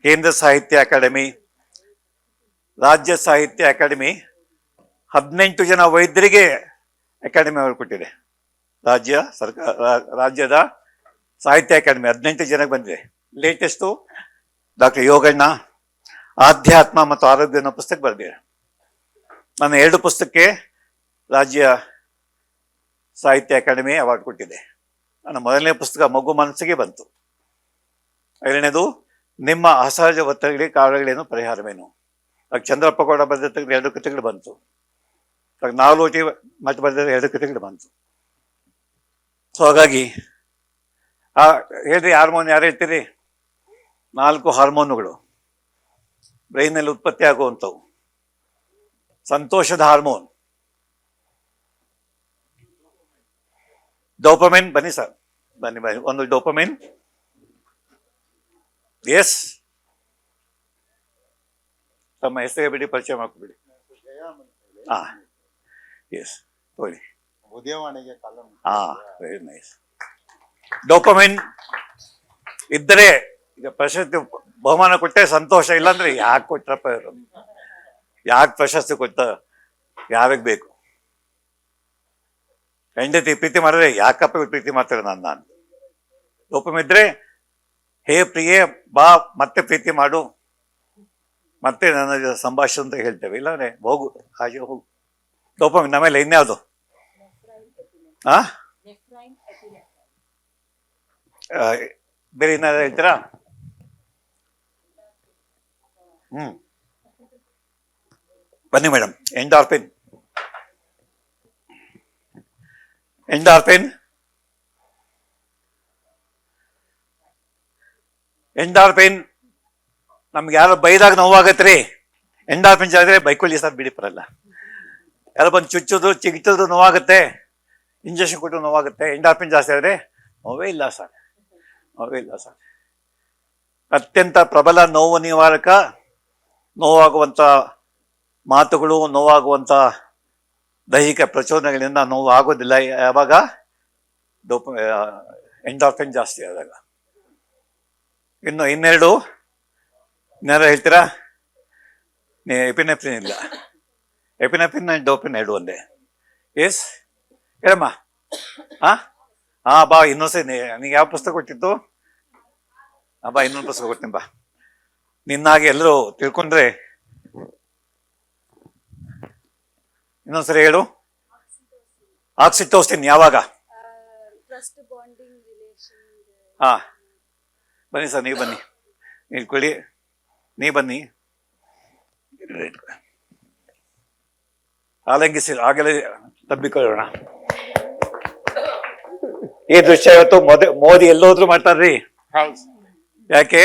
ಕೇಂದ್ರ ಸಾಹಿತ್ಯ ಅಕಾಡೆಮಿ, ರಾಜ್ಯ ಸಾಹಿತ್ಯ ಅಕಾಡೆಮಿ 18 ಜನ ವೈದ್ಯರಿಗೆ ಅಕಾಡೆಮಿ ಅವರು ಕೊಟ್ಟಿದೆ. ರಾಜ್ಯದ ಸಾಹಿತ್ಯ ಅಕಾಡೆಮಿ 18 ಜನಕ್ಕೆ ಬಂದಿದೆ. ಲೇಟೆಸ್ಟು ಡಾಕ್ಟರ್ ಯೋಗಣ್ಣ ಆಧ್ಯಾತ್ಮ ಮತ್ತು ಆರೋಗ್ಯ ಅನ್ನೋ ಪುಸ್ತಕ ಬರೆದಿದೆ. ನನ್ನ 2 ಪುಸ್ತಕಕ್ಕೆ ರಾಜ್ಯ ಸಾಹಿತ್ಯ ಅಕಾಡೆಮಿ ಅವಾರ್ಡ್ ಕೊಟ್ಟಿದೆ. ನನ್ನ ಮೊದಲನೇ ಪುಸ್ತಕ ಮಗು ಮನಸ್ಸಿಗೆ ಬಂತು. 2ನೇದು ನಿಮ್ಮ ಅಸಹಜ ಒತ್ತಡಗಳಿಗೆ ಕಾರಣಗಳೇನು ಪರಿಹಾರವೇನು. ಚಂದ್ರಪ್ಪ ಗೌಡ ಬರೆದ 2 ಕೃತಿಗಳು ಬಂತು. ನಾಲ್ವಟಿ ಮತ್ತೆ ಬರೆದ 2 ಕೃತಿಗಳು ಬಂತು. ಸೊ ಹಾಗಾಗಿ ಹೇಳ್ರಿ, ಹಾರ್ಮೋನ್ ಯಾರು ಹೇಳ್ತೀರಿ? 4 ಹಾರ್ಮೋನುಗಳು ಬ್ರೈನಲ್ಲಿ ಉತ್ಪತ್ತಿ ಆಗುವಂಥವು. ಸಂತೋಷದ ಹಾರ್ಮೋನ್ ಡೋಪಮೈನ್. ಬನ್ನಿ ಸರ್, ಬನ್ನಿ. ಒಂದು ಡೋಪಮೈನ್. ಎಸ್, ತಮ್ಮ ಹೆಸರಿಗೆ ಬಿಡಿ, ಪರಿಚಯ ಮಾಡ್ಕೊಬಿಡಿ. ಹಾ, ಎಸ್, ತಗೊಳ್ಳಿ. Very nice. ಡೋಪಮೈನ್ ಇದ್ದರೆ ಈಗ ಪ್ರಶಸ್ತಿ ಬಹುಮಾನ ಕೊಟ್ಟೆ ಸಂತೋಷ, ಇಲ್ಲಾಂದ್ರೆ ಯಾಕೆ ಕೊಟ್ರಪ್ಪ ಇವರು, ಯಾಕೆ ಪ್ರಶಸ್ತಿ ಕೊಟ್ಟ, ಯಾವಾಗ ಬೇಕು? ಹೆಂಡತಿ ಪ್ರೀತಿ ಮಾಡಿದ್ರೆ ಯಾಕಪ್ಪ ಪ್ರೀತಿ ಮಾಡ್ತಾರೆ ನಾನು. ಡೋಪಮೈನ್ ಇದ್ರೆ, ಹೇ ಪ್ರಿಯೆ ಬಾ ಮತ್ತೆ ಪ್ರೀತಿ ಮಾಡು, ಮತ್ತೆ ನನ್ನ ಸಂಭಾಷಣೆ ಅಂತ ಹೇಳ್ತೇವೆ. ಇಲ್ಲಾಂದ್ರೆ ಹೋಗು, ಹಾಗೆ ಹೋಗು. ಡೋಪಮೈನ್. ಆಮೇಲೆ ಇನ್ಯಾವುದು? ಬೇರೆ ಏನಾದ್ರು ಹೇಳ್ತೀರಾ? ಬನ್ನಿ ಮೇಡಮ್. ಎಂಡಾರ್ಫಿನ್. ನಮ್ಗೆ ಯಾರು ಬೈದಾಗ ನೋವಾಗತ್ರಿ, ಎಂಡಾರ್ಫಿನ್ ಜಾಗ ಬೈಕೊಳ್ಳಿ ಸರ್, ಬಿಡಿ ಬರಲ್ಲ. ಯಾರು ಬಂದು ಚುಚ್ಚೋದು ಚಿಗಿಟೋದು ನೋವಾಗುತ್ತೆ, ಇಂಜೆಕ್ಷನ್ ಕೊಟ್ಟು ನೋವಾಗುತ್ತೆ. ಎಂಡಾರ್ಫಿನ್ ಜಾಸ್ತಿ ಆದರೆ ನೋವೇ ಇಲ್ಲ ಸರ್. ಅತ್ಯಂತ ಪ್ರಬಲ ನೋವು ನಿವಾರಕ. ನೋವಾಗುವಂಥ ಮಾತುಗಳು, ನೋವಾಗುವಂಥ ದೈಹಿಕ ಪ್ರಚೋದನೆಗಳಿಂದ ನೋವು ಆಗೋದಿಲ್ಲ ಯಾವಾಗ ಎಂಡಾರ್ಫಿನ್ ಜಾಸ್ತಿ ಆದಾಗ. ಇನ್ನೆರಡು ಹೇಳ್ತೀರಾ? ಎಪಿನೆಫ್ರಿನ್ ಇಲ್ಲ. ಎಪಿನೆಫ್ರಿನ್ ಆ್ಯಂಡ್ ಡೋಪಿನ್ 2 ಒಂದೇ. ಎಸ್ ಹೇಳಮ್ಮ. ಬಾ, ಇನ್ನೊಂದ್ಸರಿ. ನಿಂಗೆ ಯಾವ ಪುಸ್ತಕ ಕೊಟ್ಟಿತ್ತು? ಬಾ, ಇನ್ನೊಂದು ಪುಸ್ತಕ ಕೊಡ್ತೀನಿ ಬಾ. ನಿನ್ನಾಗಿ ಎಲ್ಲರೂ ತಿಳ್ಕೊಂಡ್ರೆ. ಇನ್ನೊಂದ್ಸರಿ ಹೇಳು. ಆಕ್ಸಿಟೋಸಿನ್ ಯಾವಾಗ? ಬನ್ನಿ ಸರ್, ನೀವು ಬನ್ನಿ, ಇಟ್ಕೊಳ್ಳಿ. ನೀ ಬನ್ನಿ. ಆಲಂಗಿಸಿ ಆಗಲೇ ತಬ್ಬಿಕೊಳ್ಳೋಣ. ಈ ದೃಶ್ಯ ಇವತ್ತು ಮೋದಿ ಎಲ್ಲೋದ್ರು ಮಾಡ್ತಾರ್ರಿ. ಯಾಕೆ?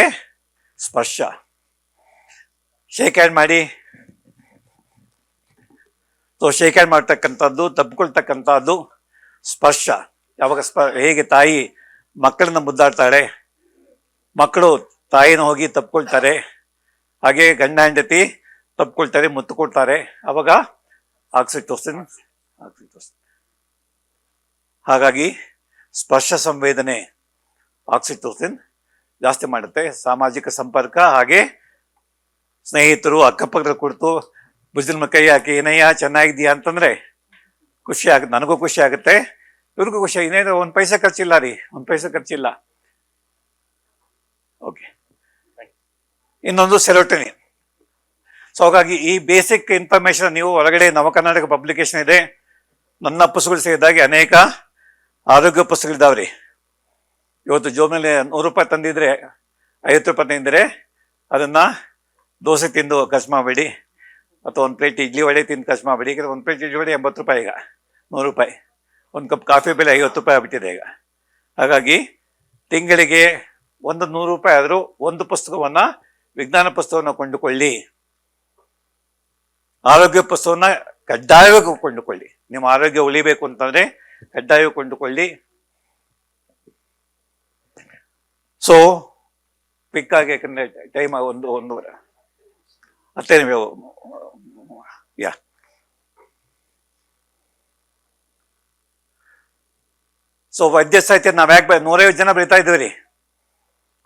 ಸ್ಪರ್ಶ. ಶೇಕ್ ಹ್ಯಾಂಡ್ ಮಾಡಿ. ಶೇಕ್ ಹ್ಯಾಂಡ್ ಮಾಡ್ತಕ್ಕಂಥದ್ದು, ತಬ್ಕೊಳ್ತಕ್ಕಂಥದ್ದು ಸ್ಪರ್ಶ. ಯಾವಾಗ ಹೇಗೆ ತಾಯಿ ಮಕ್ಕಳನ್ನ ಮುದ್ದಾಡ್ತಾಳೆ, ಮಕ್ಕಳು ತಾಯಿನ ಹೋಗಿ ತಪ್ಕೊಳ್ತಾರೆ, ಹಾಗೆ ಗಂಡ ಹೆಂಡತಿ ತಪ್ಕೊಳ್ತಾರೆ, ಮುತ್ತು ಕೊಡ್ತಾರೆ, ಅವಾಗ ಆಕ್ಸಿಟೋಸಿನ್. ಹಾಗಾಗಿ ಸ್ಪರ್ಶ ಸಂವೇದನೆ ಆಕ್ಸಿಟೋಸಿನ್ ಜಾಸ್ತಿ ಮಾಡುತ್ತೆ. ಸಾಮಾಜಿಕ ಸಂಪರ್ಕ, ಹಾಗೆ ಸ್ನೇಹಿತರು ಅಕ್ಕಪಕ್ಕದ ಕುರಿತು ಭುಜದ ಕೈ ಹಾಕಿ ಏನಯ್ಯ ಚೆನ್ನಾಗಿದೆಯಾ ಅಂತಂದ್ರೆ ಖುಷಿ ಆಗುತ್ತೆ. ನನಗೂ ಖುಷಿ ಆಗುತ್ತೆ, ಇವ್ರಿಗೂ ಖುಷಿ. ಇನ್ನೇನು 1 ಪೈಸೆ ಖರ್ಚಿಲ್ಲ ರೀ, 1 ಪೈಸೆ ಖರ್ಚಿಲ್ಲ. ಓಕೆ. ಇನ್ನೊಂದು ಸೆರೋಟೋನಿನ್. ಸೊ ಹಾಗಾಗಿ ಈ ಬೇಸಿಕ್ ಇನ್ಫಾರ್ಮೇಶನ್ ನೀವು ಹೊರಗಡೆ ನವಕರ್ನಾಟಕ ಪಬ್ಲಿಕೇಶನ್ ಇದೆ, ನನ್ನ ಪುಸ್ತಕಗಳು ಸೇರಿದಾಗೆ ಅನೇಕ ಆರೋಗ್ಯ ಪುಸ್ತಕಗಳಿದ್ದಾವ್ರಿ. ಇವತ್ತು ಜೋಬ್ನಲ್ಲಿ 100 ರೂಪಾಯಿ ತಂದಿದ್ರೆ, 50 ರೂಪಾಯಿ ತಂದಿದ್ರೆ ಅದನ್ನ ದೋಸೆ ತಿಂದು ಖರ್ಚು ಮಾಡಬೇಡಿ, ಅಥವಾ 1 ಪ್ಲೇಟ್ ಇಡ್ಲಿ ವಡೆ ತಿಂದು ಖರ್ಚು ಮಾಡಬೇಡಿ. ಈಗ 1 ಪ್ಲೇಟ್ ಇಡ್ಲಿ ವಡೆ 80 ರೂಪಾಯಿ, ಈಗ 100 ರೂಪಾಯಿ. 1 ಕಪ್ ಕಾಫಿ ಬೆಲೆ 50 ರೂಪಾಯಿ ಆಗ್ಬಿಟ್ಟಿದೆ ಈಗ. ಹಾಗಾಗಿ ತಿಂಗಳಿಗೆ 100 ರೂಪಾಯಿ ಆದರೂ ಒಂದು ಪುಸ್ತಕವನ್ನ, ವಿಜ್ಞಾನ ಪುಸ್ತಕವನ್ನು ಕೊಂಡುಕೊಳ್ಳಿ. ಆರೋಗ್ಯ ಪುಸ್ತಕವನ್ನ ಕಡ್ಡಾಯವಾಗಿ ಕೊಂಡುಕೊಳ್ಳಿ. ನಿಮ್ಮ ಆರೋಗ್ಯ ಉಳಿಬೇಕು ಅಂತಂದ್ರೆ ಕಡ್ಡಾಯವಾಗಿ ಕೊಂಡುಕೊಳ್ಳಿ. ಸೊ ಕ್ವಿಕ್ ಆಗಿ, ಯಾಕಂದ್ರೆ ಟೈಮ್ ಒಂದೂವರೆ 10 ನಿಮಿಷ. ಯಾ ಸೊ ವೈದ್ಯ ಸಾಹಿತ್ಯ ನಾವ್ ಯಾಕೆ 150 ಜನ ಬರೀತಾ ಇದ್ವಿ ರೀ,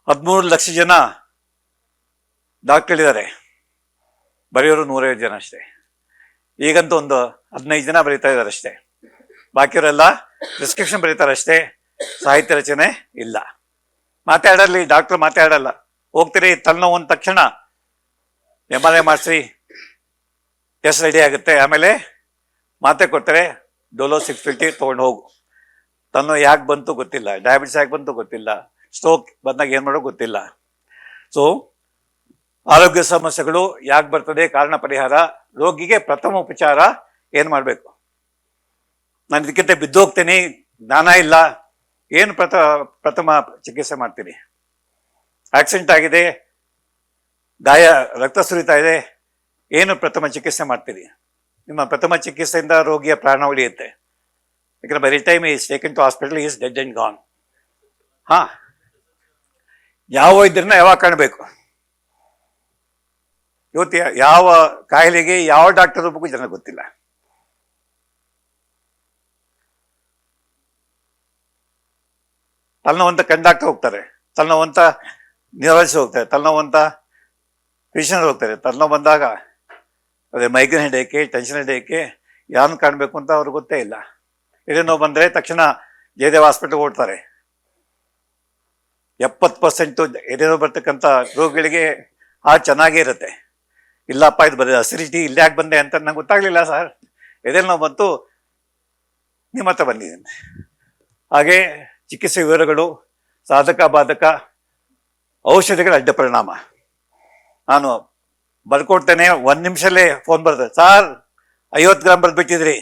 13 ಲಕ್ಷ ಜನ ಡಾಕ್ಟರ್ಗಳಿದ್ದಾರೆ, ಬರೆಯೋರು 150 ಜನ ಅಷ್ಟೇ. ಈಗಂತೂ ಒಂದು 15 ಜನ ಬರೀತಾ ಇದ್ದಾರೆ ಅಷ್ಟೇ, ಬಾಕಿಯವರೆಲ್ಲ ಪ್ರಿಸ್ಕ್ರಿಪ್ಷನ್ ಬರೀತಾರೆ ಅಷ್ಟೇ, ಸಾಹಿತ್ಯ ರಚನೆ ಇಲ್ಲ. ಮಾತಾಡಲಿ ಡಾಕ್ಟರ್, ಮಾತಾಡಲ್ಲ. ಹೋಗ್ತೀರಿ ತಲೆನೋವು ಅಂದ ತಕ್ಷಣ MRI ಮಾಡಿಸ್ರಿ, ಟೆಸ್ಟ್ ರೆಡಿ ಆಗುತ್ತೆ, ಆಮೇಲೆ ಮಾತೆ ಕೊಡ್ತಾರೆ, ಡೋಲೋ 650 ತೊಗೊಂಡು ಹೋಗು. ತಲೆನೋವು ಯಾಕೆ ಬಂತು ಗೊತ್ತಿಲ್ಲ, ಡಯಾಬಿಟಿಸ್ ಯಾಕೆ ಬಂತು ಗೊತ್ತಿಲ್ಲ, ಸ್ಟ್ರೋಕ್ ಬಂದಾಗ ಏನು ಮಾಡೋ ಗೊತ್ತಿಲ್ಲ. ಸೊ ಆರೋಗ್ಯ ಸಮಸ್ಯೆಗಳು ಯಾಕೆ ಬರ್ತದೆ, ಕಾರಣ ಪರಿಹಾರ, ರೋಗಿಗೆ ಪ್ರಥಮ ಉಪಚಾರ ಏನು ಮಾಡಬೇಕು. ನಾನು ಇದಕ್ಕಿಂತ ಬಿದ್ದೋಗ್ತೇನೆ, ಜ್ಞಾನ ಇಲ್ಲ, ಏನು ಪ್ರಥಮ ಚಿಕಿತ್ಸೆ ಮಾಡ್ತೀನಿ? ಆಕ್ಸಿಡೆಂಟ್ ಆಗಿದೆ, ಗಾಯ, ರಕ್ತ ಸುರಿತಾ ಇದೆ, ಏನು ಪ್ರಥಮ ಚಿಕಿತ್ಸೆ ಮಾಡ್ತೀರಿ? ನಿಮ್ಮ ಪ್ರಥಮ ಚಿಕಿತ್ಸೆಯಿಂದ ರೋಗಿಯ ಪ್ರಾಣ ಉಳಿಯುತ್ತೆ. ಯಾಕಂದ್ರೆ by the time is taken to hospital is dead and gone. ಹಾ, ಯಾವ ವೈದ್ಯರನ್ನ ಯಾವಾಗ ಕಾಣಬೇಕು? ಇವತ್ತು ಯಾವ ಕಾಯಿಲೆಗೆ ಯಾವ ಡಾಕ್ಟರ್ ಬಗ್ಗೆ ಜನ ಗೊತ್ತಿಲ್ಲ. ತಲೆನೋವಂತ ಕಂಡಾಕ್ಟರ್ ಹೋಗ್ತಾರೆ, ತಲೆನೋವಂತ ನ್ಯೂರಾಲಜಿಸ್ಟ್ ಹೋಗ್ತಾರೆ, ತಲೆನೋವಂತ ಫಿಸಿಷಿಯನ್ ಹೋಗ್ತಾರೆ. ತಲೆನೋವು ಬಂದಾಗ ಅದೇ ಮೈಗ್ರೇನ್ ಹೆಡೇಕೆ, ಟೆನ್ಷನ್ ಹೆಡೇಕೆ, ಯಾರನ್ನು ಕಾಣಬೇಕು ಅಂತ ಅವ್ರಿಗೆ ಗೊತ್ತೇ ಇಲ್ಲ. ಎದೆ ನೋವು ಬಂದರೆ ತಕ್ಷಣ ಜಯದೇವ ಹಾಸ್ಪಿಟಲ್ಗೆ ಓಡ್ತಾರೆ. 70% ಎದೆ ನೋವು ಬರ್ತಕ್ಕಂಥ ರೋಗಿಗಳಿಗೆ ಚೆನ್ನಾಗೇ ಇರುತ್ತೆ. ಇಲ್ಲಪ್ಪ ಇದು ಬರೀ ಅಸಿಡಿಟಿ, ಇಲ್ಲಿ ಯಾಕೆ ಬಂದೆ ಅಂತ ನಂಗೆ ಗೊತ್ತಾಗ್ಲಿಲ್ಲ ಸರ್, ಎದೆ ನೋವು ಬಂತು, ನಿಮ್ಮ ಹತ್ರ ಬಂದಿದ್ದೀನಿ. ಹಾಗೆ ಚಿಕಿತ್ಸೆ ವಿವರಗಳು, ಸಾಧಕ ಬಾಧಕ, ಔಷಧಿಗಳ ಅಡ್ಡ ಪರಿಣಾಮ. ನಾನು ಬರ್ಕೊಡ್ತೇನೆ, 1 ನಿಮಿಷಲ್ಲೇ ಫೋನ್ ಬರ್ತದೆ, ಸರ್ 50 ಗ್ರಾಮ್ ಬರ್ಬಿಟ್ಟಿದ್ರಿ,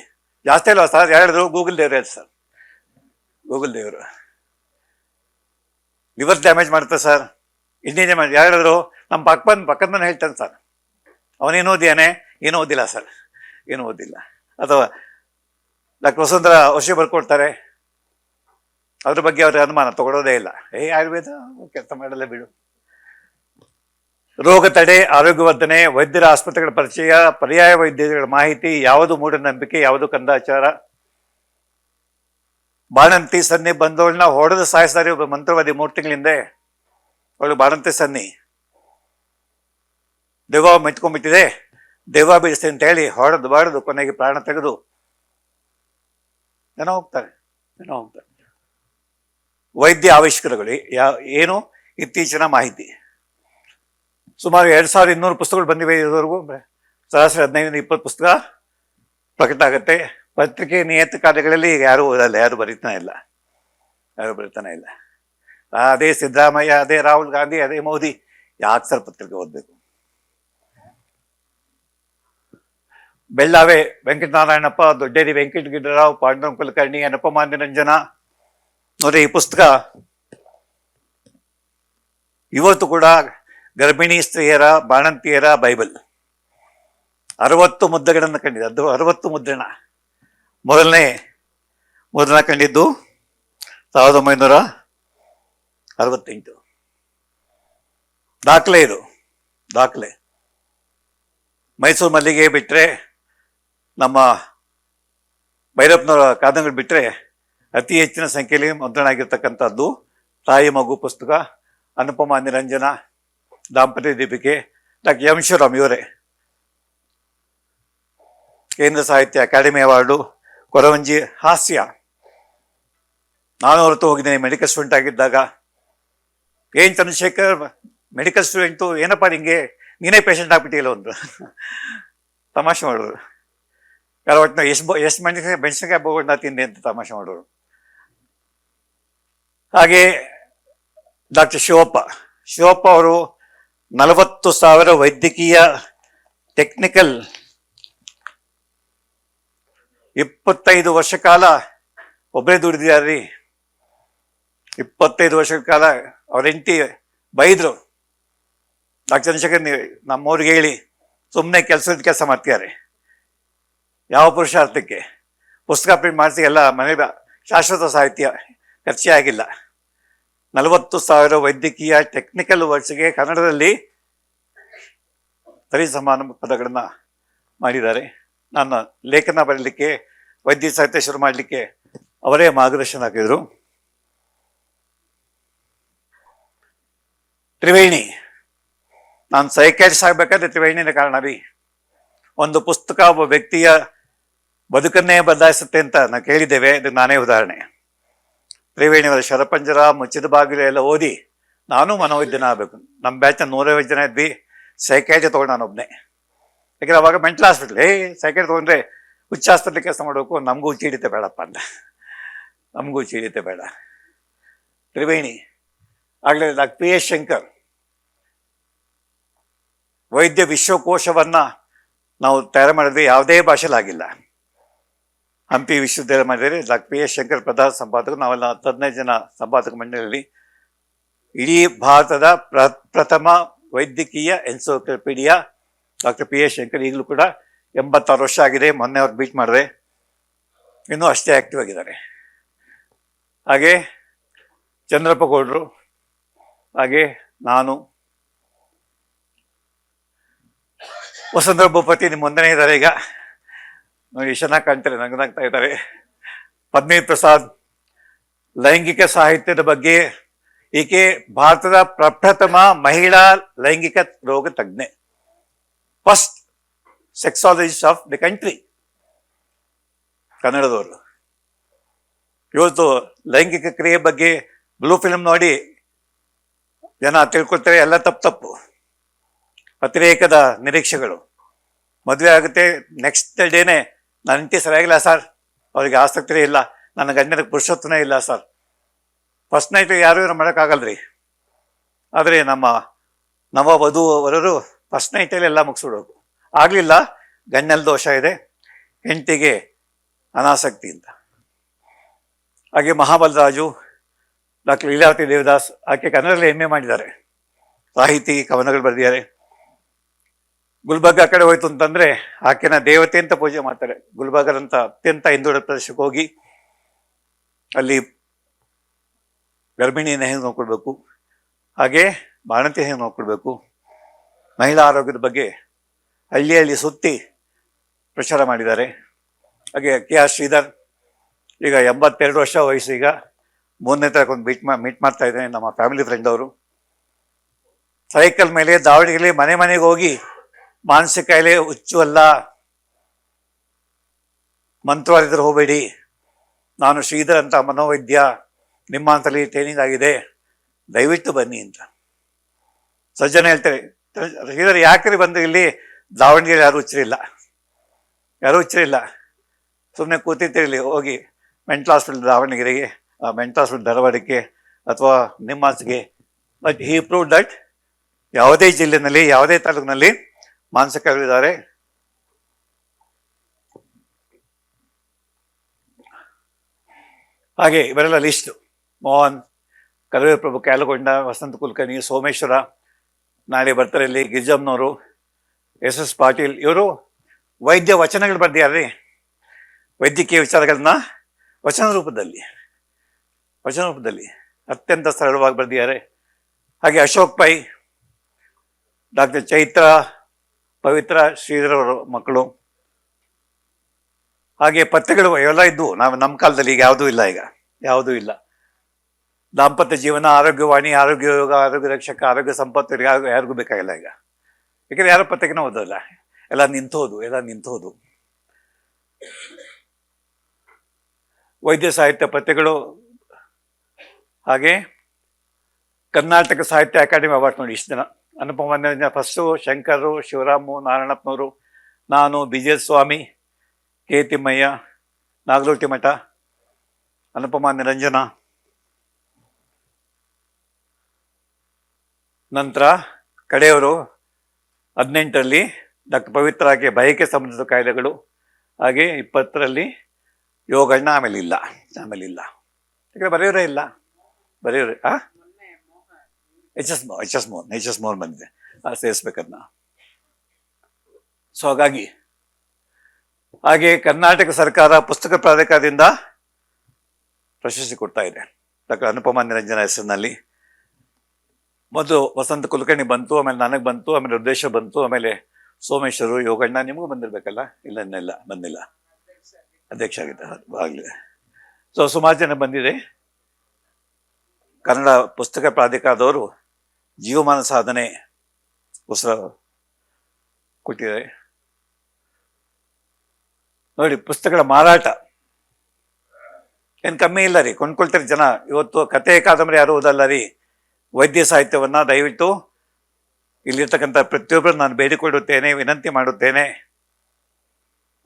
ಜಾಸ್ತಿ ಅಲ್ವಾ ಸರ್? ಹೇಳಿದ್ರು ಗೂಗಲ್ ದೇವ್ರು ಹೇಳಿ ಸರ್, ಗೂಗಲ್ ದೇವರು ಲಿವರ್ ಡ್ಯಾಮೇಜ್ ಮಾಡುತ್ತೆ ಸರ್, ಇನ್ನೇನು ಡ್ಯಾಮೇಜ್. ಹೇಳಿದ್ರು ನಮ್ಮ ಪಕ್ಕದ ಮನೆ ಹೇಳ್ತಾನೆ ಸರ್, ಅವನೇನು ಓದಿಯಾನೆ, ಏನೂ ಓದಿಲ್ಲ ಸರ್, ಏನೂ ಓದಿಲ್ಲ. ಅಥವಾ ಡಾಕ್ಟರ್ ವಸುಂಧರಾ ಔಷಧಿ ಬರ್ಕೊಡ್ತಾರೆ, ಅದ್ರ ಬಗ್ಗೆ ಅವ್ರ ಅನುಮಾನ ತಗೊಳ್ಳೋದೇ ಇಲ್ಲ. ಆಯುರ್ವೇದ ಕೆಲಸ ಮಾಡಲ್ಲ ಬಿಡು. ರೋಗ ತಡೆ, ಆರೋಗ್ಯವರ್ಧನೆ, ವೈದ್ಯರ ಆಸ್ಪತ್ರೆಗಳ ಪರಿಚಯ, ಪರ್ಯಾಯ ವೈದ್ಯಗಳ ಮಾಹಿತಿ, ಯಾವುದು ಮೂಢನಂಬಿಕೆ, ಯಾವುದು ಕಂದಾಚಾರ. ಬಾಣಂತಿ ಸನ್ನಿ ಬಂದವಳನ್ನ ಹೊಡೆದು ಸಾಯಿಸ್ತಾರೆ ಒಬ್ಬ ಮಂತ್ರವಾದಿ 3 ತಿಂಗಳ ಹಿಂದೆ. ಅವಳು ಬಾಣಂತಿ ಸನ್ನಿ ದೆವ್ವ ಮೆತ್ಕೊಂಡ್ಬಿಟ್ಟಿದೆ, ದೆವ್ವ ಬೀಳಿಸ್ತೀನಿ ಅಂತ ಹೇಳಿ ಹೊಡೆದು ಕೊನೆಗೆ ಪ್ರಾಣ ತೆಗೆದು ಏನೋ ಹೋಗ್ತಾರೆ. ವೈದ್ಯ ಆವಿಷ್ಕಾರಗಳು ಏನು? ಇತ್ತೀಚಿನ ಮಾಹಿತಿ. ಸುಮಾರು 2200 ಪುಸ್ತಕಗಳು ಬಂದಿವೆ ಇದುವರೆಗೂ. ಸರಾಸರಿ 15-20 ಪುಸ್ತಕ ಪ್ರಕಟ ಆಗುತ್ತೆ. ಪತ್ರಿಕೆ ನಿಯತಕಾರ್ಯಗಳಲ್ಲಿ ಯಾರು ಓದಲ್ಲ, ಯಾರು ಬರೀತಾನೆ ಇಲ್ಲ. ಅದೇ ಸಿದ್ದರಾಮಯ್ಯ, ಅದೇ ರಾಹುಲ್ ಗಾಂಧಿ, ಅದೇ ಮೋದಿ, ಯಾಕೆ ಸರ್ ಪತ್ರಿಕೆ ಓದಬೇಕು? ಬೆಳ್ಳಾವೆ ವೆಂಕಟನಾರಾಯಣಪ್ಪ, ದೊಡ್ಡೇರಿ ವೆಂಕಟ ಗಿಡ್ಡರಾವ್, ಪಾಂಡುರಂಗ ಕುಲಕರ್ಣಿ, ಅನುಪಮಾ ನಿರಂಜನ. ನೋಡಿ, ಈ ಪುಸ್ತಕ ಇವತ್ತು ಕೂಡ ಗರ್ಭಿಣಿ ಸ್ತ್ರೀಯರ, ಬಾಣಂತಿಯರ ಬೈಬಲ್. 60 ಮುದ್ರೆಗಳನ್ನು ಕಂಡಿದೆ. ಅದು 60 ಮುದ್ರಣ. ಮೊದಲನೇ ಮುದ್ರಣ ಕಂಡಿದ್ದು 1968. ದಾಖಲೆ ಇದು, ದಾಖಲೆ. ಮೈಸೂರು ಮಲ್ಲಿಗೆ ಬಿಟ್ಟರೆ, ನಮ್ಮ ಭೈರಪ್ಪನವರ ಕಾದಂಬರಿ ಬಿಟ್ಟರೆ ಅತಿ ಹೆಚ್ಚಿನ ಸಂಖ್ಯೆಯಲ್ಲಿ ಮುದ್ರಣ ಆಗಿರ್ತಕ್ಕಂಥದ್ದು ತಾಯಿ ಮಗು ಪುಸ್ತಕ. ಅನುಪಮಾ ನಿರಂಜನ, ದಾಂಪತ್ಯ ದೀಪಿಕೆ, ಡಾಕ್ಟರ್ ಎಂ ಶಿವರಾಮ್ ಇವರೇ. ಕೇಂದ್ರ ಸಾಹಿತ್ಯ ಅಕಾಡೆಮಿ ಅವಾರ್ಡು. ಕೊರವಂಜಿ ಹಾಸ್ಯ. ನಾನು ಹೊರತು ಹೋಗಿದ್ದೇನೆ ಮೆಡಿಕಲ್ ಸ್ಟೂಡೆಂಟ್ ಆಗಿದ್ದಾಗ. ಏನ್ ಚಂದ್ರಶೇಖರ್ ಮೆಡಿಕಲ್ ಸ್ಟೂಡೆಂಟು, ಏನಪ್ಪ ನಿಂಗೆ, ನೀನೇ ಪೇಷಂಟ್ ಆಗ್ಬಿಟ್ಟಿಲ್ಲ ಒಂದು ತಮಾಷೆ ಮಾಡೋರು. ಯಾರು ಒಟ್ಟಿನ ಎಷ್ಟು ಮೆಣಸಿನಕಾಯಿ ಬೋಗಣ್ಣ ತಿಂದೆ ಅಂತ ತಮಾಷೆ ಮಾಡೋರು. ಹಾಗೆ ಡಾಕ್ಟರ್ ಶಿವಪ್ಪ ಅವರು 40,000 ವೈದ್ಯಕೀಯ ಟೆಕ್ನಿಕಲ್ 25 ವರ್ಷ ಕಾಲ ಒಬ್ಬರೇ ದುಡಿದಿದ್ದಾರೆ. 25 ವರ್ಷಗಳ ಕಾಲ ಅವ್ರ ಹೆಂಡತಿ ಬೈದ್ರು, ಡಾಕ್ಟರ್ ಚಂದ್ರಶೇಖರ್ ನೀವು ನಮ್ಮವ್ರಿಗೆ ಹೇಳಿ ಸುಮ್ಮನೆ ಕೆಲಸ ಮಾಡ್ತಿದ್ದಾರೆ, ಯಾವ ಪುರುಷಾರ್ಥಕ್ಕೆ? ಪುಸ್ತಕ ಪ್ರಿಂಟ್ ಮಾಡಿಸಿ ಎಲ್ಲ ಮನೆ ಶಾಶ್ವತ ಸಾಹಿತ್ಯ ಖರ್ಚೇ ಆಗಿಲ್ಲ. 40,000 ವೈದ್ಯಕೀಯ ಟೆಕ್ನಿಕಲ್ ವರ್ಡ್ಸ್ಗೆ ಕನ್ನಡದಲ್ಲಿ ಸರಿ ಸಮಾನ ಪದಗಳನ್ನ ಮಾಡಿದ್ದಾರೆ. ನನ್ನ ಲೇಖನ ಬರಲಿಕ್ಕೆ, ವೈದ್ಯ ಸಾಹಿತ್ಯ ಶುರು ಮಾಡಲಿಕ್ಕೆ ಅವರೇ ಮಾರ್ಗದರ್ಶನ ಹಾಕಿದ್ರು. ತ್ರಿವೇಣಿ, ನಾನು ಸೈಕ್ಯಾಟ್ರಿಸ್ಟ್ ಆಗ್ಬೇಕಾದ್ರೆ ತ್ರಿವೇಣಿನ ಕಾರಣ ರೀ. ಒಂದು ಪುಸ್ತಕ ಒಬ್ಬ ವ್ಯಕ್ತಿಯ ಬದುಕನ್ನೇ ಬದಲಾಯಿಸುತ್ತೆ ಅಂತ ನಾವು ಕೇಳಿದ್ದೇವೆ. ಇದಕ್ಕೆ ನಾನೇ ಉದಾಹರಣೆ. ತ್ರಿವೇಣಿಯವರ ಶರಪಂಜರ, ಮುಚ್ಚಿದ ಬಾಗಿಲು ಎಲ್ಲ ಓದಿ ನಾನು ಮನೋವೈದ್ಯನ ಆಗಬೇಕು. ನಮ್ಮ ಬ್ಯಾಚ್ 150 ಜನ ಇದ್ವಿ. ಸೈಕ್ಯಾಟ್ರಿ ತೊಗೊಂಡು ನಾನು ಒಬ್ಬನೇ. ಯಾಕಂದ್ರೆ ಅವಾಗ ಮೆಂಟಲ್ ಹಾಸ್ಪಿಟ್ಲ್, ಸೈಕ್ಯಾಟ್ರಿ ತೊಗೊಂಡ್ರೆ ಹುಚ್ಚ ಹಾಸ್ಪಿಟ್ಲ್ ಕೆಲಸ ಮಾಡಬೇಕು, ನಮಗೂ ಚೀಡಿತೆ ಬೇಡಪ್ಪ ಅಂತ. ನಮಗೂ ಚೀಡಿತೆ ಬೇಡ. ತ್ರಿವೇಣಿ ಆಗಲೇ ಡಾಕ್ಟರ್ ಪಿ ಎಸ್ ಶಂಕರ್ ವೈದ್ಯ ವಿಶ್ವಕೋಶವನ್ನ ನಾವು ತಯಾರು ಮಾಡಿದ್ವಿ, ಯಾವುದೇ ಭಾಷೆಲಿ ಆಗಿಲ್ಲ. ಹಂಪಿ ವಿಶ್ವವಿದ್ಯಾಲಯ ಮಾಡಿದರೆ ಡಾಕ್ಟರ್ ಪಿ ಎಸ್ ಶಂಕರ್ ಪ್ರಧಾನ ಸಂಪಾದಕರು. ನಾವೆಲ್ಲ 15 ಜನ ಸಂಪಾದಕ ಮಂಡಳಿಯಲ್ಲಿ. ಇಡೀ ಭಾರತದ ಪ್ರಥಮ ವೈದ್ಯಕೀಯ encyclopedia doctor P S Shankar. ಈಗಲೂ ಕೂಡ 86 ವರ್ಷ ಆಗಿದೆ. ಮೊನ್ನೆ ಅವ್ರು ಬೀಟ್ ಮಾಡಿದೆ, ಇನ್ನೂ ಅಷ್ಟೇ ಆಕ್ಟಿವ್ ಆಗಿದ್ದಾರೆ. ಹಾಗೆ ಚಂದ್ರಪ್ಪ ಗೌಡರು, ಹಾಗೆ ನಾನು, ವಸುಂಧರಾ ಭೂಪತಿ ನಿಮ್ಮ ಮುಂದೆನೇ ಇದ್ದಾರೆ. ಈಗ ನೋಡಿ ಎಷ್ಟು ಚೆನ್ನಾಗಿ ಕಾಣ್ತಾರೆ, ನಗನಾಗ್ತಾ ಇದ್ದಾರೆ. ಪದ್ಮಿ ಪ್ರಸಾದ್, ಲೈಂಗಿಕ ಸಾಹಿತ್ಯದ ಬಗ್ಗೆ ಈಕೆ ಭಾರತದ ಪ್ರಪ್ರಥಮ ಮಹಿಳಾ ಲೈಂಗಿಕ ರೋಗ ತಜ್ಞೆ, first sexologist of the country, ಕನ್ನಡದವರು. ಇವತ್ತು ಲೈಂಗಿಕ ಕ್ರಿಯೆ ಬಗ್ಗೆ ಬ್ಲೂ ಫಿಲ್ಮ್ ನೋಡಿ ಜನ ತಿಳ್ಕೊಳ್ತಾರೆ, ಎಲ್ಲ ತಪ್ಪು. ಅತಿರೇಕದ ನಿರೀಕ್ಷೆಗಳು. ಮದುವೆ ಆಗುತ್ತೆ, ನೆಕ್ಸ್ಟ್ ಡೇನೆ ನನ್ನ ಹೆಂಡತಿ ಸರಿಯಾಗಿಲ್ಲ ಸರ್, ಅವ್ರಿಗೆ ಆಸಕ್ತಿನೇ ಇಲ್ಲ, ನನ್ನ ಗಂಡನ ಪುರುಷತ್ವನೇ ಇಲ್ಲ ಸರ್. ಫಸ್ಟ್ ನೈಟ್ ಯಾರು ಮಾಡೋಕ್ಕಾಗಲ್ರಿ. ಆದರೆ ನಮ್ಮ ನವ ವಧುವರರು ಫಸ್ಟ್ ನೈಟಲ್ಲಿ ಎಲ್ಲ ಮುಗಿಸ್ಬಿಡೋದು. ಆಗಲಿಲ್ಲ, ಗಂಡನಲ್ಲಿ ದೋಷ ಇದೆ, ಹೆಂಡತಿಗೆ ಅನಾಸಕ್ತಿ ಅಂತ. ಹಾಗೆ ಮಹಾಬಲರಾಜು, ಡಾಕ್ಟರ್ ಲೀಲಾವತಿ ದೇವದಾಸ್, ಆಕೆ ಕನ್ನಡದಲ್ಲಿ MA ಮಾಡಿದ್ದಾರೆ, ಸಾಹಿತಿ, ಕವನಗಳು ಬರೆದಿದ್ದಾರೆ. ಗುಲ್ಬರ್ಗ ಕಡೆ ಹೋಯ್ತು ಅಂತಂದ್ರೆ ಆಕೆನ ದೇವತೆ ಅಂತ ಪೂಜೆ ಮಾಡ್ತಾರೆ. ಗುಲ್ಬರ್ಗದಂತ ಅತ್ಯಂತ ಹಿಂದುಳಿದ ಪ್ರದೇಶಕ್ಕೆ ಹೋಗಿ ಅಲ್ಲಿ ಗರ್ಭಿಣಿಯನ್ನು ಹೇಗೆ ನೋಡ್ಕೊಳ್ಬೇಕು, ಹಾಗೆ ಬಾಣಂತಿ ಹೇಗೆ ನೋಡ್ಕೊಳ್ಬೇಕು, ಮಹಿಳಾ ಆರೋಗ್ಯದ ಬಗ್ಗೆ ಹಳ್ಳಿಯಲ್ಲಿ ಸುತ್ತಿ ಪ್ರಚಾರ ಮಾಡಿದ್ದಾರೆ. ಹಾಗೆ KR ಶ್ರೀಧರ್, ಈಗ 82 ವರ್ಷ ವಯಸ್ಸು. ಈಗ 3ನೇ ತರಕ್ಕೊಂದು ಮೀಟ್ ಮಾಡ್ತಾ ಇದ್ದೇನೆ, ನಮ್ಮ ಫ್ಯಾಮಿಲಿ ಫ್ರೆಂಡ್ ಅವರು. ಸೈಕಲ್ ಮೇಲೆ ದಾವಣಗೆರೆ ಮನೆ ಮನೆಗೆ ಹೋಗಿ ಮಾನಸಿಕ ಕಾಯಿಲೆ ಹುಚ್ಚು ಅಲ್ಲ, ಮಂತ್ರವಾದಿದ್ರು ಹೋಗಬೇಡಿ, ನಾನು ಶ್ರೀಧರ್ ಅಂತ ಮನೋವೈದ್ಯ, ನಿಮ್ಮ ಅಂತಲ್ಲಿ ಟ್ರೈನಿಂಗ್ ಆಗಿದೆ, ದಯವಿಟ್ಟು ಬನ್ನಿ ಅಂತ. ಸಜ್ಜನ ಹೇಳ್ತಾರೆ, ಶ್ರೀಧರ್ ಯಾಕ್ರಿ ಬಂದು ಇಲ್ಲಿ ದಾವಣಗೆರೆ ಯಾರು ಹುಚ್ಚರಿಲ್ಲ, ಸುಮ್ಮನೆ ಕೂತಿರ್ತಿರಲಿ, ಹೋಗಿ ಮೆಂಟಲ್ ಹಾಸ್ಪಿಟಲ್ ದಾವಣಗೆರೆಗೆ, ಮೆಂಟಲ್ ಹಾಸ್ಪಿಟಲ್ ಧಾರವಾಡಕ್ಕೆ ಅಥವಾ ನಿಮ್ಮಾಸ್ಗೆ. ಬಟ್ ಹಿ ಪ್ರೂವ್ ದಟ್ ಯಾವುದೇ ಜಿಲ್ಲೆನಲ್ಲಿ, ಯಾವುದೇ ತಾಲೂಕಿನಲ್ಲಿ ಮಾನಸಿಕರಿದ್ದಾರೆ. ಹಾಗೆ ಇವರೆಲ್ಲ ಲಿಸ್ಟ್: ಮೋಹನ್, ಕರವೇ ಪ್ರಭು, ಕ್ಯಾಲಗೊಂಡ, ವಸಂತ ಕುಲಕರ್ಣಿ, ಸೋಮೇಶ್ವರ, ನಾಳೆ ಬರ್ತಾರೆ ಇಲ್ಲಿ ಗಿರಿಜಮ್ಮನವರು, SS ಪಾಟೀಲ್. ಇವರು ವೈದ್ಯ ವಚನಗಳು ಬರ್ದಿದ್ದಾರೆ, ವೈದ್ಯಕೀಯ ವಿಚಾರಗಳನ್ನ ವಚನ ರೂಪದಲ್ಲಿ ಅತ್ಯಂತ ಸರಳವಾಗಿ ಬರ್ದಿದ್ದಾರೆ. ಹಾಗೆ ಅಶೋಕ್ ಪೈ, ಡಾಕ್ಟರ್ ಚೈತ್ರ, ಪವಿತ್ರ, ಶ್ರೀಧರ್ ಅವರು ಮಕ್ಕಳು. ಹಾಗೆ ಪತ್ರಿಕೆಗಳು ಎಲ್ಲ ಇದ್ವು ನಮ್ಮ ಕಾಲದಲ್ಲಿ. ಈಗ ಯಾವುದೂ ಇಲ್ಲ. ದಾಂಪತ್ಯ ಜೀವನ, ಆರೋಗ್ಯವಾಣಿ, ಆರೋಗ್ಯ ಯೋಗ, ಆರೋಗ್ಯ ರಕ್ಷಕ, ಆರೋಗ್ಯ ಸಂಪತ್ತು ಯಾರಿಗೂ ಬೇಕಾಗಿಲ್ಲ ಈಗ. ಯಾಕಂದ್ರೆ ಯಾರೋ ಪತ್ರಿಕೆನ ಓದೋಲ್ಲ, ಎಲ್ಲ ನಿಂತೋದು. ವೈದ್ಯ ಸಾಹಿತ್ಯ ಪತ್ರಿಕೆಗಳು. ಹಾಗೆ ಕರ್ನಾಟಕ ಸಾಹಿತ್ಯ ಅಕಾಡೆಮಿ ಅವಾರ್ಡ್ ನೋಡಿ ಇಷ್ಟು ಜನ. ಅನುಪಮ ನಿರಂಜನ ಫಸ್ಟು, ಶಂಕರು, ಶಿವರಾಮು, ನಾರಾಯಣಪ್ಪನವರು, ನಾನು, BJ ಸ್ವಾಮಿ, K ತಿಮ್ಮಯ್ಯ, ನಾಗಲೋಟಿ ಮಠ, ಅನುಪಮ ನಿರಂಜನ. ನಂತರ ಕಡೆಯವರು 18ರಲ್ಲಿ ಡಾಕ್ಟರ್ ಪವಿತ್ರ, ಹಾಗೆ ಬಯಕೆ ಸಂಬಂಧಿಸಿದ ಕಾಯಿಲೆಗಳು. ಹಾಗೆ 20ರಲ್ಲಿ ಯೋಗಣ್ಣ. ಆಮೇಲೆ ಇಲ್ಲ. ಯಾಕಂದ್ರೆ ಬರೆಯೋರೇ ಎಚ್ ಎಸ್ ಮೋಹನ್ ಬಂದಿದೆ, ಸೇರಿಸ್ಬೇಕನ್ನ. ಸೊ ಹಾಗೆ ಕರ್ನಾಟಕ ಸರ್ಕಾರ ಪುಸ್ತಕ ಪ್ರಾಧಿಕಾರದಿಂದ ಪ್ರಶಸ್ತಿ ಕೊಡ್ತಾ ಇದೆ. ಡಾಕ್ಟರ್ ಅನುಪಮ ನಿರಂಜನ ಹೆಸರಿನಲ್ಲಿ. ಮೊದಲು ವಸಂತ ಕುಲಕರ್ಣಿ ಬಂತು, ಆಮೇಲೆ ನನಗೆ ಬಂತು, ಆಮೇಲೆ ಉದ್ದೇಶ ಬಂತು, ಆಮೇಲೆ ಸೋಮೇಶ್ವರು, ಯೋಗಣ್ಣ, ನಿಮಗೂ ಬಂದಿರಬೇಕಲ್ಲ? ಇಲ್ಲ ಬಂದಿಲ್ಲ, ಅಧ್ಯಕ್ಷ ಆಗಿದ್ದ ಆಗಲಿ. ಸೊ ಸುಮಾರು ಜನ ಬಂದಿದೆ. ಕನ್ನಡ ಪುಸ್ತಕ ಪ್ರಾಧಿಕಾರದವರು ಜೀವಮಾನ ಸಾಧನೆ ಪುಸ್ತಕ ಕೊಟ್ಟಿದ್ದಾರೆ. ನೋಡಿ, ಪುಸ್ತಕಗಳ ಮಾರಾಟ ಏನು ಕಮ್ಮಿ ಇಲ್ಲ ರೀ, ಕೊಂಡ್ಕೊಳ್ತಾರೆ ಜನ. ಇವತ್ತು ಕಥೆ ಕಾದಂಬರಿ ಯಾರು ಓದಲ್ಲ ರೀ. ವೈದ್ಯ ಸಾಹಿತ್ಯವನ್ನ ದಯವಿಟ್ಟು ಇಲ್ಲಿರ್ತಕ್ಕಂಥ ಪ್ರತಿಯೊಬ್ಬರು ನಾನು ಬೇಡಿಕೊಳ್ಳುತ್ತೇನೆ, ವಿನಂತಿ ಮಾಡುತ್ತೇನೆ,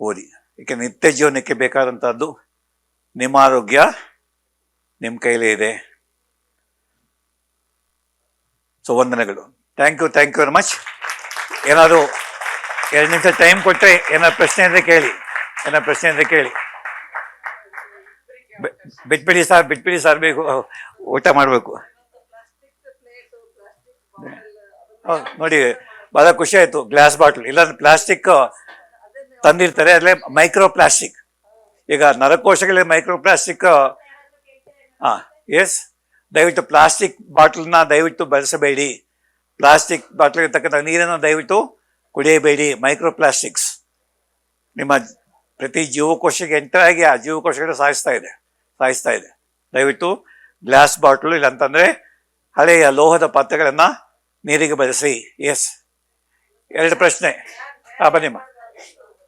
ಓದಿ. ಏಕೆ ನಿತ್ಯ ಜೀವನಕ್ಕೆ ಬೇಕಾದಂಥದ್ದು ನಿಮ್ಮ ಆರೋಗ್ಯ ನಿಮ್ಮ ಕೈಲೇ ಇದೆ. ಸೊ ವಂದನೆಗಳು. Thank you very much. ಏನಾದರೂ 2 ನಿಮಿಷ ಟೈಮ್ ಕೊಟ್ಟರೆ ಏನಾದ್ರು ಪ್ರಶ್ನೆ ಅಂದರೆ ಕೇಳಿ. ಬಿಟ್ಬಿಡಿ ಸರ್, ಬೇಕು ಊಟ ಮಾಡಬೇಕು. ನೋಡಿ, ಬಹಳ ಖುಷಿ ಆಯ್ತು. ಗ್ಲಾಸ್ ಬಾಟ್ಲ್ ಇಲ್ಲ, ಪ್ಲಾಸ್ಟಿಕ್ ತಂದಿರ್ತಾರೆ, ಅಲ್ಲೇ ಮೈಕ್ರೋ ಪ್ಲಾಸ್ಟಿಕ್. ಈಗ ನರಕೋಶಗಳೇ ಮೈಕ್ರೋ ಪ್ಲಾಸ್ಟಿಕ್. ಎಸ್, ದಯವಿಟ್ಟು ಪ್ಲಾಸ್ಟಿಕ್ ಬಾಟ್ಲನ್ನ ದಯವಿಟ್ಟು ಬಳಸಬೇಡಿ. ಪ್ಲಾಸ್ಟಿಕ್ ಬಾಟ್ಲ್ ಇರ್ತಕ್ಕಂಥ ನೀರನ್ನು ದಯವಿಟ್ಟು ಕುಡಿಯಬೇಡಿ. ಮೈಕ್ರೋ ಪ್ಲಾಸ್ಟಿಕ್ಸ್ ನಿಮ್ಮ ಪ್ರತಿ ಜೀವಕೋಶಕ್ಕೆ ಎಂಟರ್ ಆಗಿ ಆ ಜೀವಕೋಶಗಳು ಸಾಯಿಸ್ತಾ ಇದೆ. ದಯವಿಟ್ಟು ಗ್ಲಾಸ್ ಬಾಟ್ಲು, ಇಲ್ಲಂತಂದರೆ ಹಳೆಯ ಲೋಹದ ಪಾತ್ರೆಗಳನ್ನು ನೀರಿಗೆ ಬಳಸಿ. ಎಸ್, 2 ಪ್ರಶ್ನೆ. ಬನ್ನಿಮ್ಮ.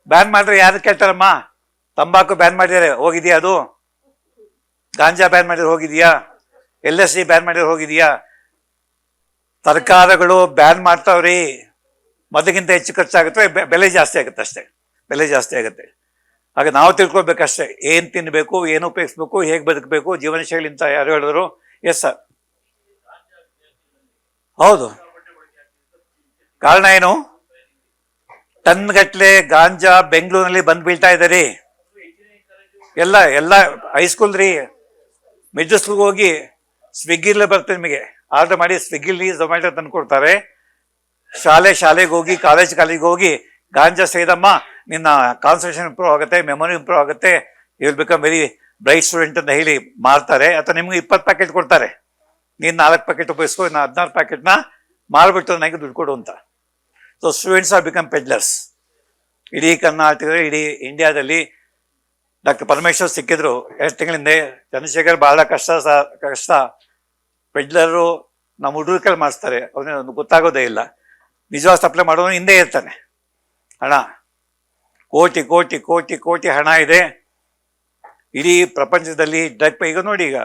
ಬ್ಯಾನ್ ಮಾಡಿದ್ರೆ ಯಾರು ಕೇಳ್ತಾರಮ್ಮ? ತಂಬಾಕು ಬ್ಯಾನ್ ಮಾಡಿದರೆ ಹೋಗಿದೆಯಾ? ಅದು ಗಾಂಜಾ ಬ್ಯಾನ್ ಮಾಡಿದ್ರೆ ಹೋಗಿದೆಯಾ? LSD ಬ್ಯಾನ್ ಮಾಡಿದ್ರೆ ಹೋಗಿದೆಯಾ? ಸರ್ಕಾರಗಳು ಬ್ಯಾನ್ ಮಾಡ್ತಾವ್ರಿ. ಮೊದಲಿಗಿಂತ ಹೆಚ್ಚು ಖರ್ಚಾಗುತ್ತೆ, ಬೆಲೆ ಜಾಸ್ತಿ ಆಗುತ್ತೆ ಅಷ್ಟೇ. ಆಗ ನಾವು ತಿಳ್ಕೊಳ್ಬೇಕಷ್ಟೇ, ಏನು ತಿನ್ನಬೇಕು, ಏನು ಉಪಯೋಗಿಸ್ಬೇಕು, ಹೇಗೆ ಬದುಕಬೇಕು, ಜೀವನ ಶೈಲಿ ಅಂತ ಯಾರು ಹೇಳಿದ್ರು? ಎಸ್ ಸರ್, ಹೌದು. ಕಾರಣ ಏನು? ಟನ್ಗಟ್ಲೆ ಗಾಂಜಾ ಬೆಂಗಳೂರಿನಲ್ಲಿ ಬಂದು ಬೀಳ್ತಾ ಇದ್ದಾರೆ. ಎಲ್ಲ ಹೈಸ್ಕೂಲ್ ರೀ, ಮಿಡ್ಲ್ ಸ್ಕೂಲ್ಗೆ ಹೋಗಿ ಸ್ವಿಗ್ಗಿಲೇ ಬರ್ತದೆ, ನಿಮಗೆ ಆರ್ಡರ್ ಮಾಡಿ ಸ್ವಿಗ್ಗಿಲಿ ಝೊಮ್ಯಾಟೊ ತಂದು ಕೊಡ್ತಾರೆ. ಶಾಲೆಗೆ ಹೋಗಿ, ಕಾಲೇಜಿಗೆ ಹೋಗಿ ಗಾಂಜಾ ಸೇದಮ್ಮ, ನಿನ್ನ ಕಾನ್ಸಂಟ್ರೇಷನ್ ಇಂಪ್ರೂವ್ ಆಗುತ್ತೆ, ಮೆಮೊರಿ ಇಂಪ್ರೂವ್ ಆಗುತ್ತೆ, you will become very bright student ಅಂತ ಹೇಳಿ ಮಾರ್ತಾರೆ. ಅಥವಾ ನಿಮ್ಗೆ 20 ಪ್ಯಾಕೆಟ್ ಕೊಡ್ತಾರೆ, ನೀನು 4 ಪ್ಯಾಕೆಟ್ ಉಪಯೋಗಿಸ್ಕೊ, ಇನ್ನು 14 ಪ್ಯಾಕೆಟ್ನ ಮಾರ್ಬಿಟ್ಟು ನನಗೆ ದುಡ್ಡು ಕೊಡು ಅಂತ. So students R become peddlers. ಇಡೀ ಕರ್ನಾಟಕದಲ್ಲಿ, ಇಡೀ ಇಂಡಿಯಾದಲ್ಲಿ ಡಾಕ್ಟರ್ ಪರಮೇಶ್ವರ್ ಸಿಕ್ಕಿದ್ರು 2 ತಿಂಗಳಿಂದ. ಚಂದ್ರಶೇಖರ್ ಬಹಳ ಕಷ್ಟ. ಪೆಡ್ಲರು ನಮ್ಮ ಹುಡುಗರ ಕೈಲಿ ಮಾಡಿಸ್ತಾರೆ, ಅವನಿಗೆ ಗೊತ್ತಾಗೋದೇ ಇಲ್ಲ. ನಿಜವಾದ ಸಪ್ಲೈ ಮಾಡೋನು ಹಿಂದೆ ಇರ್ತಾನೆ. ಹಣ ಕೋಟಿ ಹಣ ಇದೆ ಇಡೀ ಪ್ರಪಂಚದಲ್ಲಿ. ಡ್ರಗ್ ಈಗ ನೋಡಿ, ಈಗ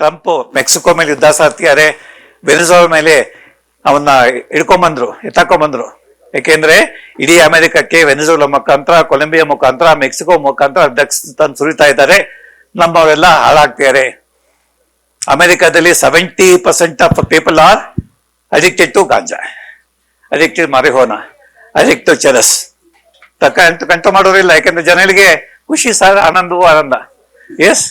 ಟ್ರಂಪ್ ಮೆಕ್ಸಿಕೋ ಮೇಲೆ ಯುದ್ಧ ಸಾರ್ತಿದ್ದಾರೆ, ವೆನೆಜುವೆಲಾ ಮೇಲೆ ಅವನ್ನ ಎತ್ತಾಕೊಂಬಂದ್ರು. ಯಾಕೆಂದ್ರೆ ಇಡೀ ಅಮೆರಿಕಕ್ಕೆ ವೆನೆಜುವೆಲಾ ಮುಖಾಂತರ, ಕೊಲಂಬಿಯಾ ಮುಖಾಂತರ, ಮೆಕ್ಸಿಕೋ ಮುಖಾಂತರ ಡ್ರಗ್ಸ್ ತಂದು ಸುರಿತಾ ಇದ್ದಾರೆ. ನಮ್ಮವರೆಲ್ಲ ಹಾಳಾಗ್ತಿದ್ದಾರೆ. ಅಮೆರಿಕದಲ್ಲಿ 70% of people are addicted to ganja, addicted marijuana, addict to charas. Control ಮಾಡೋರಿಲ್ಲ, ಯಾಕೆಂದ್ರೆ ಜನಗಳಿಗೆ ಖುಷಿ ಸರ್, ಆನಂದ. Yes,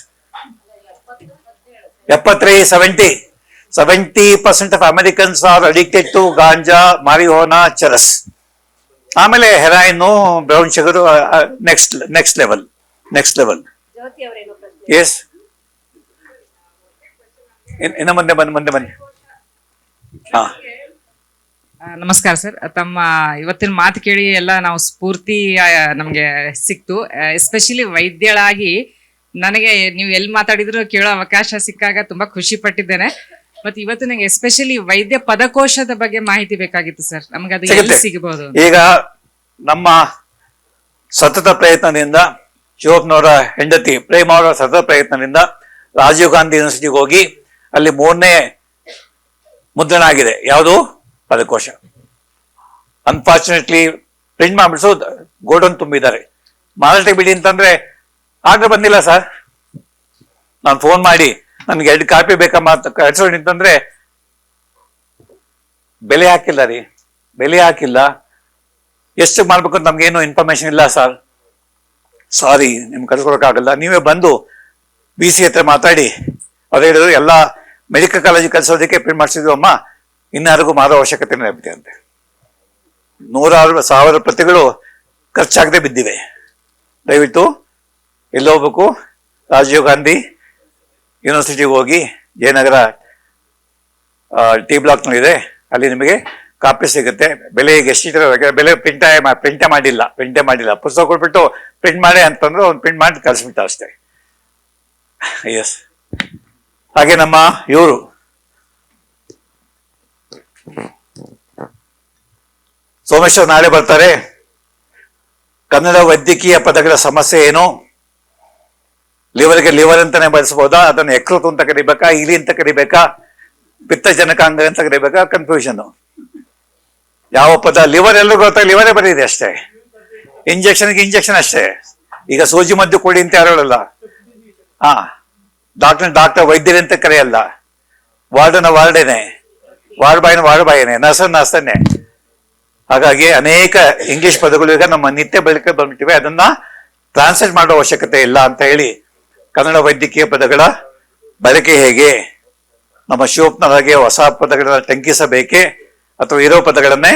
70% of Americans are addicted to ganja, marijuana, charas. ಆಮೇಲೆ heroin, brown sugar, next level. Yes, ಇನ್ನು ಮುಂದೆ ಬನ್ನಿ. ನಮಸ್ಕಾರ ಸರ್. ತಮ್ಮ ಇವತ್ತಿನ ಮಾತು ಕೇಳಿ ಎಲ್ಲ ನಾವು ಸ್ಫೂರ್ತಿ ನಮಗೆ ಸಿಕ್ತು. ಎಸ್ಪೆಷಲಿ ವೈದ್ಯಳಾಗಿ ನನಗೆ ನೀವು ಎಲ್ಲಿ ಮಾತಾಡಿದ್ರು ಕೇಳೋ ಅವಕಾಶ ಸಿಕ್ಕಾಗ ತುಂಬಾ ಖುಷಿ ಪಟ್ಟಿದ್ದೇನೆ. ಮತ್ತೆ ಇವತ್ತು ನಂಗೆ ಎಸ್ಪೆಷಲಿ ವೈದ್ಯ ಪದಕೋಶದ ಬಗ್ಗೆ ಮಾಹಿತಿ ಬೇಕಾಗಿತ್ತು ಸರ್. ನಮ್ಗೆ ಅದು ಎಲ್ಲಿ ಸಿಗಬಹುದು? ಈಗ ನಮ್ಮ ಸತತ ಪ್ರಯತ್ನದಿಂದ, ಶಿವಪ್ಪನವರ ಹೆಂಡತಿ ಪ್ರೇಮ ಅವರ ಸತತ ಪ್ರಯತ್ನದಿಂದ ರಾಜೀವ್ ಗಾಂಧಿ ಯೂನಿವರ್ಸಿಟಿಗೆ ಹೋಗಿ ಅಲ್ಲಿ 3ನೇ ಮುದ್ರಣ ಆಗಿದೆ. ಯಾವುದು? ಪದಕೋಶ. ಅನ್ಫಾರ್ಚುನೇಟ್ಲಿ ಪ್ರಿಂಟ್ ಮಾಡ್ಬಿಡ್ಸೋ ಗೋಡನ್ ತುಂಬಿದ್ದಾರೆ. ಮಾರಾಟಕ್ಕೆ ಬಿಡಿ ಅಂತಂದ್ರೆ ಆರ್ಡರ್ ಬಂದಿಲ್ಲ ಸರ್. ನಾನು ಫೋನ್ ಮಾಡಿ ನನ್ಗೆ 2 ಕಾಪಿ ಬೇಕಮ್ಮ ಕಳ್ಸೋಣ ಅಂತಂದ್ರೆ ಬೆಲೆ ಹಾಕಿಲ್ಲ. ಎಷ್ಟು ಮಾಡ್ಬೇಕು ಅಂತ ನಮ್ಗೇನು ಇನ್ಫಾರ್ಮೇಶನ್ ಇಲ್ಲ ಸರ್. ಸಾರಿ, ನಿಮ್ಗೆ ಕಳ್ಸ್ಕೊಳಕ್ಕಾಗಲ್ಲ. ನೀವೇ ಬಂದು BC ಹತ್ರ ಮಾತಾಡಿ. ಅವ್ರು ಹೇಳಿದ್ರು ಎಲ್ಲ ಮೆಡಿಕಲ್ ಕಾಲೇಜಿಗೆ ಕಳ್ಸೋದಕ್ಕೆ ಪ್ರಿಂಟ್ ಮಾಡಿಸಿದ್ವು ಅಮ್ಮ, ಇನ್ಯಾರಿಗೂ ಮಾರೋ ಅವಶ್ಯಕತೆ ಇದೆ ಅಂತೆ. 100,000 ಪ್ರತಿಗಳು ಖರ್ಚಾಗದೆ ಬಿದ್ದಿವೆ. ದಯವಿಟ್ಟು ಎಲ್ಲಿ ಹೋಗ್ಬೇಕು? ರಾಜೀವ್ ಗಾಂಧಿ ಯೂನಿವರ್ಸಿಟಿಗೆ ಹೋಗಿ ಜಯನಗರ ಟಿ ಬ್ಲಾಕ್ನಲ್ಲಿದೆ, ಅಲ್ಲಿ ನಿಮಗೆ ಕಾಪಿ ಸಿಗುತ್ತೆ. ಬೆಲೆ ಈಗ ಎಷ್ಟಿದ್ರೆ ಬೆಲೆ ಪ್ರಿಂಟೇ ಮಾಡಿಲ್ಲ. ಪುಸ್ತಕ ಕೊಟ್ಬಿಟ್ಟು ಪ್ರಿಂಟ್ ಮಾಡಿ ಅಂತಂದ್ರೆ ಒಂದು ಪ್ರಿಂಟ್ ಮಾಡಿ ಕಳಿಸ್ಬಿಟ್ಟ ಅಷ್ಟೇ. ಎಸ್. ಹಾಗೆ ನಮ್ಮ ಇವರು ಸೋಮೇಶ್ವರ್ ನಾಳೆ ಬರ್ತಾರೆ. ಕನ್ನಡ ವೈದ್ಯಕೀಯ ಪದಗಳ ಸಮಸ್ಯೆ ಏನು, ಲಿವರ್ಗೆ ಲಿವರ್ ಅಂತಾನೆ ಬಳಸಬಹುದಾ, ಅದನ್ನು ಯಕೃತ್ ಅಂತ ಕರಿಬೇಕಾ, ಇಲಿ ಅಂತ ಕರಿಬೇಕಾ, ಪಿತ್ತಜನಕಾಂಗ ಅಂತ ಕರಿಬೇಕಾ, ಕನ್ಫ್ಯೂಷನ್. ಯಾವ ಪದ ಲಿವರ್ ಎಲ್ಲರೂ ಗೊತ್ತಾಗ ಲಿವರೇ ಬರೀದೆ ಅಷ್ಟೇ. ಇಂಜೆಕ್ಷನ್ ಅಷ್ಟೇ. ಈಗ ಸೂಜಿ ಮದ್ದು ಕೊಡಿ ಅಂತ ಯಾರು ಹೇಳಲ್ಲ. ಡಾಕ್ಟರ್ ವೈದ್ಯರೇ ಅಂತ ಕರೆಯಲ್ಲ. ವಾರ್ಡೇನೆ, ವಾರ್ಡ್ ಬಾಯನೆ, ನರ್ಸನ್ನೇ. ಹಾಗಾಗಿ ಅನೇಕ ಇಂಗ್ಲಿಷ್ ಪದಗಳು ಈಗ ನಮ್ಮ ನಿತ್ಯ ಬಳಕೆ ಬಂದ್ಬಿಟ್ಟಿವೆ. ಅದನ್ನ ಟ್ರಾನ್ಸ್ಲೇಟ್ ಮಾಡೋ ಅವಶ್ಯಕತೆ ಇಲ್ಲ ಅಂತ ಹೇಳಿ ಕನ್ನಡ ವೈದ್ಯಕೀಯ ಪದಗಳ ಬಳಕೆ ಹೇಗೆ, ನಮ್ಮ ಶಿವಪ್ಪನವರಿಗೆ ಹೊಸ ಪದಗಳನ್ನ ಟಂಕಿಸಬೇಕೆ ಅಥವಾ ಇರೋ ಪದಗಳನ್ನೇ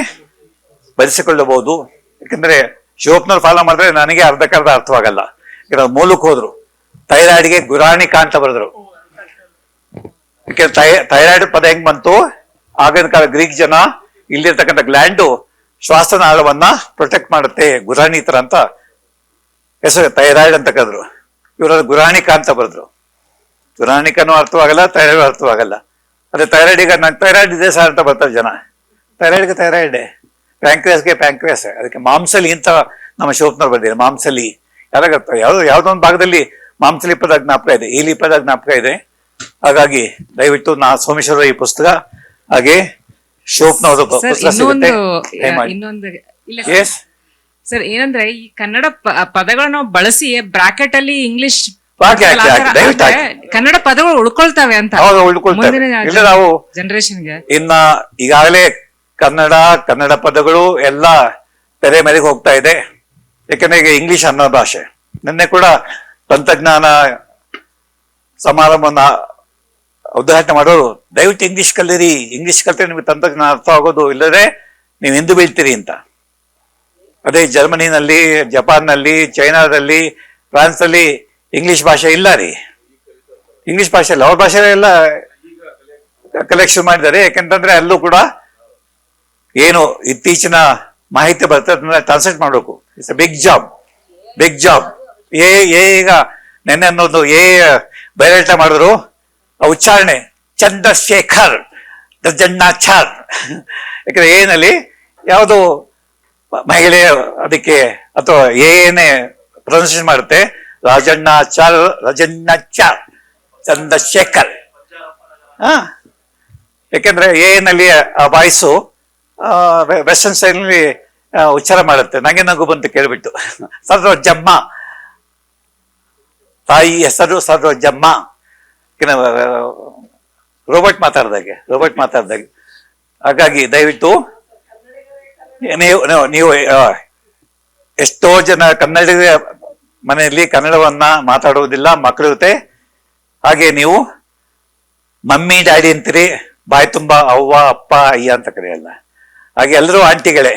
ಬಳಸಿಕೊಳ್ಳಬಹುದು. ಯಾಕಂದ್ರೆ ಶಿವಪ್ಪನವ್ರು ಫಾಲೋ ಮಾಡಿದ್ರೆ ನನಗೆ ಅರ್ಧಕ್ಕರ್ಧ ಅರ್ಥವಾಗಲ್ಲ. ಈಗ ಮೂಲಕ್ಕೆ ಹೋದ್ರು, ಥೈರಾಯ್ಡ್ಗೆ ಗುರಾಣಿಕ ಅಂತ ಬರೆದ್ರು. ಯಾಕೆಂದ್ರೆ ಥೈರಾಯ್ಡ್ ಪದ ಹೆಂಗ್ ಬಂತು, ಆಗಿನ ಕಾಲ ಗ್ರೀಕ್ ಜನ ಇಲ್ಲಿರ್ತಕ್ಕಂಥ ಗ್ಲ್ಯಾಂಡು ಶ್ವಾಸನಾಳವನ್ನ ಪ್ರೊಟೆಕ್ಟ್ ಮಾಡುತ್ತೆ, ಗುರಾಣಿತರ ಅಂತ ಹೆಸರು ಥೈರಾಯ್ಡ್ ಅಂತ ಕರೆದ್ರು. ಇವರು ಗುರಾಣಿಕ ಅಂತ ಬರೆದ್ರು. ಗುರಾಣಿಕನೂ ಅರ್ಥವಾಗಲ್ಲ, ಥೈರಾಯ್ಡ್ ಅರ್ಥವಾಗಲ್ಲ. ಅದೇ ಥೈರಾಯ್ಡ್, ಈಗ ನಂಗೆ ಥೈರಾಯ್ಡ್ ಇದೆ ಸರ್ ಅಂತ ಬರ್ತಾರೆ ಜನ. ಥೈರಾಯ್ಡ್ಗೆ ಥೈರಾಯ್ಡ್, ಪ್ಯಾಂಕ್ರಿಯಾಸ್ಗೆ ಪ್ಯಾಂಕ್ರಿಯಾಸ್. ಅದಕ್ಕೆ ಮಾಂಸಲಿ ಅಂತ ನಮ್ಮ ಶಿವಪ್ಪನವ್ರು ಬಂದಿದೆ. ಮಾಂಸಲಿ ಯಾವ್ದೋ ಒಂದು ಭಾಗದಲ್ಲಿ ಮಾಂಸಲಿ ಪದ ಜ್ಞಾಪಕ ಇದೆ, ಈಲಿ ಪದ ಜ್ಞಾಪಕ ಇದೆ. ಹಾಗಾಗಿ ದಯವಿಟ್ಟು ಸೋಮೇಶ್ವರ ಈ ಪುಸ್ತಕ, ಹಾಗೆ ಶಿವಪ್ಪನವರು ಪುಸ್ತಕ ಸಿಗುತ್ತೆ. ಸರ್ ಏನಂದ್ರೆ ಈ ಕನ್ನಡ ಪದಗಳನ್ನು ಬಳಸಿ ಬ್ರಾಕೆಟ್ ಅಲ್ಲಿ ಇಂಗ್ಲಿಷ್ ಕನ್ನಡ ಪದಗಳು ಉಳ್ಕೊಳ್ತಾವೆ ಅಂತ ನಾವು ಜನರೇಷನ್ಗೆ. ಇನ್ನ ಈಗಾಗಲೇ ಕನ್ನಡ ಪದಗಳು ಎಲ್ಲ ತೆರೆ ಮೇರೆಗೆ ಹೋಗ್ತಾ ಇದೆ. ಯಾಕಂದ್ರೆ ಈಗ ಇಂಗ್ಲಿಷ್ ಅನ್ನೋ ಭಾಷೆ. ನಿನ್ನೆ ಕೂಡ ತಂತ್ರಜ್ಞಾನ ಸಮಾರಂಭವನ್ನ ಉದ್ಘಾಟನೆ ಮಾಡೋರು, ದಯವಿಟ್ಟು ಇಂಗ್ಲಿಷ್ ಕಲಿರಿ, ಇಂಗ್ಲಿಷ್ ಕಲಿತ್ರೆ ನಿಮ್ಗೆ ತಂತ್ರಜ್ಞಾನ ಅರ್ಥ ಆಗೋದು, ಇಲ್ಲದೆ ನೀವು ಹಿಂದೆ ಬೀಳ್ತೀರಿ ಅಂತ. ಅದೇ ಜರ್ಮನಿನಲ್ಲಿ, ಜಪಾನ್ನಲ್ಲಿ, ಚೈನಾದಲ್ಲಿ, ಫ್ರಾನ್ಸ್ ಅಲ್ಲಿ ಇಂಗ್ಲಿಷ್ ಭಾಷೆ ಇಲ್ಲ ರೀ. ಇಂಗ್ಲಿಷ್ ಭಾಷೆ ಇಲ್ಲ, ಅವ್ರ ಭಾಷೆ ಎಲ್ಲ ಕಲೆಕ್ಷನ್ ಮಾಡಿದ್ದಾರೆ. ಯಾಕೆಂತಂದ್ರೆ ಅಲ್ಲೂ ಕೂಡ ಏನು ಇತ್ತೀಚಿನ ಮಾಹಿತಿ ಬರ್ತದೆ ಅದನ್ನ ಟ್ರಾನ್ಸ್ಲೇಟ್ ಮಾಡಬೇಕು. It's a big job. ಈಗ ನೆನ್ನೆ ಅನ್ನೋದು ಬಯಲಾಟ ಮಾಡಿದ್ರು, ಉಚ್ಚಾರಣೆ ಚಂದ್ರಶೇಖರ್ ಜನ್ನಾಚಾರ್. ಯಾಕಂದ್ರೆ ಏನಲ್ಲಿ ಯಾವುದು ಮಹಿಳೆ ಅದಕ್ಕೆ ಅಥವಾ ಏನೇ ಪ್ರೊನೌನ್ಸಿಯೇಷನ್ ಮಾಡುತ್ತೆ, ರಾಜಣ್ಣಾಚಾರ್ ಚಂದ್ರಶೇಖರ್. ಯಾಕೆಂದ್ರೆ ಏನಲ್ಲಿ ಆ ವಾಯ್ಸು ವೆಸ್ಟರ್ನ್ ಸ್ಟೈಲ್ನಲ್ಲಿ ಉಚ್ಚಾರ ಮಾಡುತ್ತೆ. ನಂಗೆ ನಗು ಬಂತು ಕೇಳ್ಬಿಟ್ಟು. ಸರೋಜಮ್ಮ, ತಾಯಿ ಹೆಸರು ಸರೋಜಮ್ಮ. ರೋಬೋಟ್ ಮಾತಾಡ್ದಾಗೆ. ಹಾಗಾಗಿ ದಯವಿಟ್ಟು ನೀವು ಎಷ್ಟೋ ಜನ ಕನ್ನಡಿಗ ಮನೆಯಲ್ಲಿ ಕನ್ನಡವನ್ನ ಮಾತಾಡುವುದಿಲ್ಲ, ಮಕ್ಕಳ ಜೊತೆ. ಹಾಗೆ ನೀವು ಮಮ್ಮಿ ಡ್ಯಾಡಿ ಅಂತೀರಿ, ಬಾಯಿ ತುಂಬಾ ಅವ್ವ ಅಪ್ಪ ಅಯ್ಯ ಅಂತ ಕರೆಯಲ್ಲ. ಹಾಗೆ ಎಲ್ಲರೂ ಆಂಟಿಗಳೇ,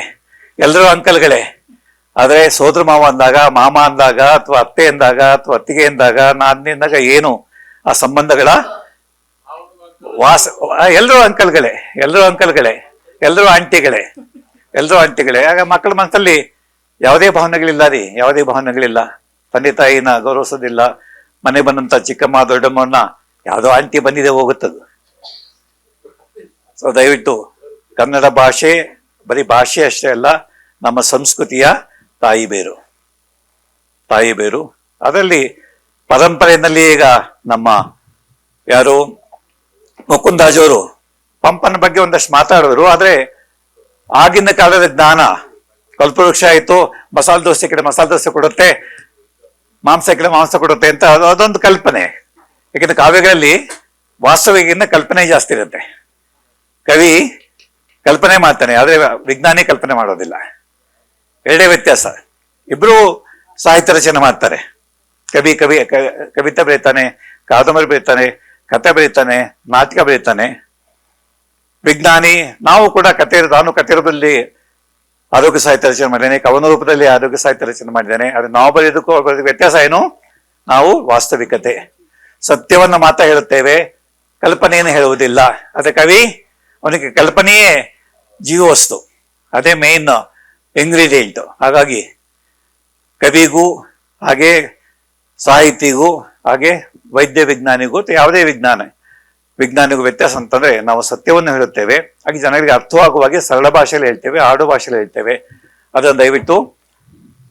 ಎಲ್ಲರೂ ಅಂಕಲ್ಗಳೇ. ಆದ್ರೆ ಸೋದರ ಮಾವ ಅಂದಾಗ, ಮಾಮ ಅಂದಾಗ, ಅಥವಾ ಅತ್ತೆ ಅಂದಾಗ, ಅಥವಾ ಅತ್ತಿಗೆ ಅಂದಾಗ, ನಾದಿನಿಂದಾಗ ಏನು ಆ ಸಂಬಂಧಗಳ ಎಲ್ಲರೂ ಅಂಕಲ್ಗಳೇ, ಎಲ್ಲರೂ ಆಂಟಿಗಳೇ. ಆಗ ಮಕ್ಕಳ ಮನಸ್ಸಲ್ಲಿ ಯಾವುದೇ ಭಾವನೆಗಳಿಲ್ಲ. ತಂದೆ ತಾಯಿನ ಗೌರವಿಸೋದಿಲ್ಲ. ಮನೆ ಬಂದಂತ ಚಿಕ್ಕಮ್ಮ ದೊಡ್ಡಮ್ಮನ್ನ ಯಾವುದೋ ಆಂಟಿ ಬಂದಿದೆ ಹೋಗುತ್ತದು. ಸೊ ದಯವಿಟ್ಟು ಕನ್ನಡ ಭಾಷೆ ಬರೀ ಭಾಷೆ ಅಷ್ಟೇ ಅಲ್ಲ, ನಮ್ಮ ಸಂಸ್ಕೃತಿಯ ತಾಯಿ ಬೇರು. ಅದರಲ್ಲಿ ಪರಂಪರೆಯಲ್ಲಿ ಈಗ ನಮ್ಮ ಯಾರು ಮುಕುಂದಾಜವರು ಪಂಪನ ಬಗ್ಗೆ ಒಂದಷ್ಟು ಮಾತಾಡಿದ್ರು. ಆದ್ರೆ ಆಗಿನ ಕಾಲದ ಜ್ಞಾನ, ಕಲ್ಪವೃಕ್ಷ ಆಯ್ತು, ಮಸಾಲೆ ದೋಸೆ ಕಡೆ ಮಸಾಲೆ ದೋಸೆ ಕೊಡುತ್ತೆ, ಮಾಂಸ ಕಡೆ ಮಾಂಸ ಕೊಡುತ್ತೆ ಅಂತ ಅದೊಂದು ಕಲ್ಪನೆ. ಯಾಕಂದ್ರೆ ಕಾವ್ಯಗಳಲ್ಲಿ ವಾಸ್ತವಿಕಿಂತ ಕಲ್ಪನೆ ಜಾಸ್ತಿ ಇರುತ್ತೆ. ಕವಿ ಕಲ್ಪನೆ ಮಾಡ್ತಾನೆ, ಆದ್ರೆ ವಿಜ್ಞಾನಿ ಕಲ್ಪನೆ ಮಾಡೋದಿಲ್ಲ. ಎರಡೇ ವ್ಯತ್ಯಾಸ. ಇಬ್ರು ಸಾಹಿತ್ಯ ರಚನೆ ಮಾಡ್ತಾರೆ. ಕವಿತೆ ಬರೀತಾನೆ, ಕಾದಂಬರಿ ಬರೀತಾನೆ, ಕತೆ ಬರೀತಾನೆ, ನಾಟಕ ಬರೀತಾನೆ. ವಿಜ್ಞಾನಿ ನಾನು ಕತೆ ರೂಪದಲ್ಲಿ ಆರೋಗ್ಯ ಸಾಹಿತ್ಯ ರಚನೆ ಮಾಡಿದ್ದೇನೆ, ಕವನ ರೂಪದಲ್ಲಿ ಆರೋಗ್ಯ ಸಾಹಿತ್ಯ ರಚನೆ ಮಾಡಿದ್ದೇನೆ. ಆದ್ರೆ ನಾವು ಬರೆಯೋದಕ್ಕೂ ವ್ಯತ್ಯಾಸ ಏನು? ನಾವು ವಾಸ್ತವಿಕತೆ, ಸತ್ಯವನ್ನ ಮಾತ್ರ ಹೇಳುತ್ತೇವೆ, ಕಲ್ಪನೆಯನ್ನು ಹೇಳುವುದಿಲ್ಲ. ಅದೇ ಕವಿ, ಅವನಿಗೆ ಕಲ್ಪನೆಯೇ ಜೀವವಸ್ತು, ಅದೇ ಮೇನ್ ಇಂಗ್ರೀಡಿಯೆಂಟ್. ಹಾಗಾಗಿ ಕವಿಗೂ ಹಾಗೆ ಸಾಹಿತಿಗೂ ಹಾಗೆ ವೈದ್ಯ ವಿಜ್ಞಾನಿಗೂ ಯಾವುದೇ ವಿಜ್ಞಾನಿಗೂ ವ್ಯತ್ಯಾಸ ಅಂತಂದ್ರೆ ನಾವು ಸತ್ಯವನ್ನು ಹೇಳುತ್ತೇವೆ, ಹಾಗೆ ಜನರಿಗೆ ಅರ್ಥವಾಗುವಾಗೆ ಸರಳ ಭಾಷೆಯಲ್ಲಿ ಹೇಳ್ತೇವೆ, ಆಡು ಭಾಷೆಯಲ್ಲಿ ಹೇಳ್ತೇವೆ. ಅದನ್ನು ದಯವಿಟ್ಟು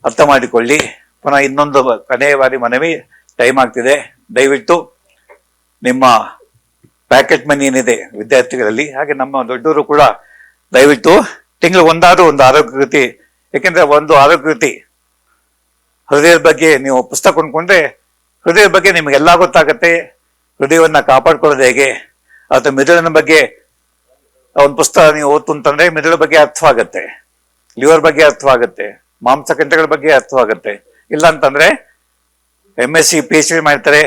ಅರ್ಥ ಮಾಡಿಕೊಳ್ಳಿ. ಪುನಃ ಇನ್ನೊಂದು ಕೊನೆಯ ಬಾರಿ ಮನವಿ, ಟೈಮ್ ಆಗ್ತಿದೆ, ದಯವಿಟ್ಟು ನಿಮ್ಮ ಪ್ಯಾಕೆಟ್ ಮನಿ ಏನಿದೆ ವಿದ್ಯಾರ್ಥಿಗಳಲ್ಲಿ, ಹಾಗೆ ನಮ್ಮ ದೊಡ್ಡವರು ಕೂಡ ದಯವಿಟ್ಟು ತಿಂಗಳು ಒಂದಾದ್ರೂ ಒಂದು ಆರೋಗ್ಯ ಕೃತಿ, ಯಾಕೆಂದ್ರೆ ಒಂದು ಆರೋಗ್ಯ ಕೃತಿ ಹೃದಯದ ಬಗ್ಗೆ ನೀವು ಪುಸ್ತಕ ಕೊಂಡ್ಕೊಂಡ್ರೆ ಹೃದಯದ ಬಗ್ಗೆ ನಿಮಗೆಲ್ಲ ಗೊತ್ತಾಗತ್ತೆ. ಹೃದಯವನ್ನ ಕಾಪಾಡ್ಕೊಳ್ಳೋದು ಹೇಗೆ, ಅಥವಾ ಮೆದುಳಿನ ಬಗ್ಗೆ ಒಂದು ಪುಸ್ತಕ ನೀವು ಓದ್ತು ಅಂತಂದ್ರೆ ಮೆದುಳ ಬಗ್ಗೆ ಅರ್ಥವಾಗತ್ತೆ, ಲಿವರ್ ಬಗ್ಗೆ ಅರ್ಥವಾಗತ್ತೆ, ಮಾಂಸಖಂಡಗಳ ಬಗ್ಗೆ ಅರ್ಥವಾಗತ್ತೆ. ಇಲ್ಲ ಅಂತಂದ್ರೆ MSc PhD ಮಾಡ್ತಾರೆ,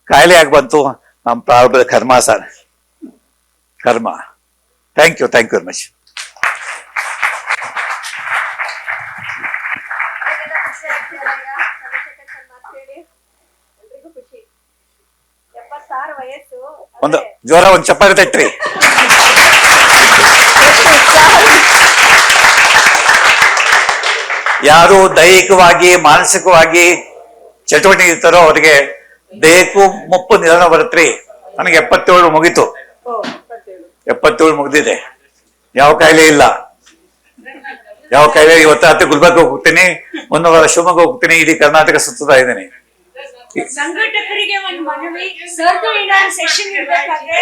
ಕಾಯಿಲೆ ಆಗಿ ಬಂತು, ನಮ್ಮ ಪ್ರಾರಂಭದ ಕರ್ಮ ಸರ್, ಕರ್ಮ. Thank you very much. ಒಂದು ಜೋರ ಒಂದು ಚಪ್ಪಾಳೆ ತಟ್ರಿ. ಯಾರು ದೈಹಿಕವಾಗಿ ಮಾನಸಿಕವಾಗಿ ಚಟುವಟಿಕೆ ಇರ್ತಾರೋ ಅವರಿಗೆ ದೇಹಕ್ಕೂ ಮುಪ್ಪು ನಿಧನ ಬರುತ್ತ್ರಿ. ನನಗೆ 77 ಮುಗೀತು, 77 ಮುಗ್ದಿದೆ, ಯಾವ ಕಾಯಿಲೆ ಇಲ್ಲ, ಯಾವ ಕಾಯಿಲೆ. ಇವತ್ತು ರಾತ್ರಿ ಗುಲ್ಬರ್ಗ ಹೋಗ್ತೀನಿ, ಒಂದು ವಾರ ಶಿವಮೊಗ್ಗ ಹೋಗ್ತೀನಿ, ಇಡೀ ಕರ್ನಾಟಕ ಸುತ್ತುತ್ತಾ ಇದ್ದೀನಿ. ಸಂಘಟಕರಿಗೆ ಒಂದು ಮನವಿ, ಸರ್ಕಲ್ ಏನಾದ್ರು ಸೆಷನ್ ಇರ್ಬೇಕಾದ್ರೆ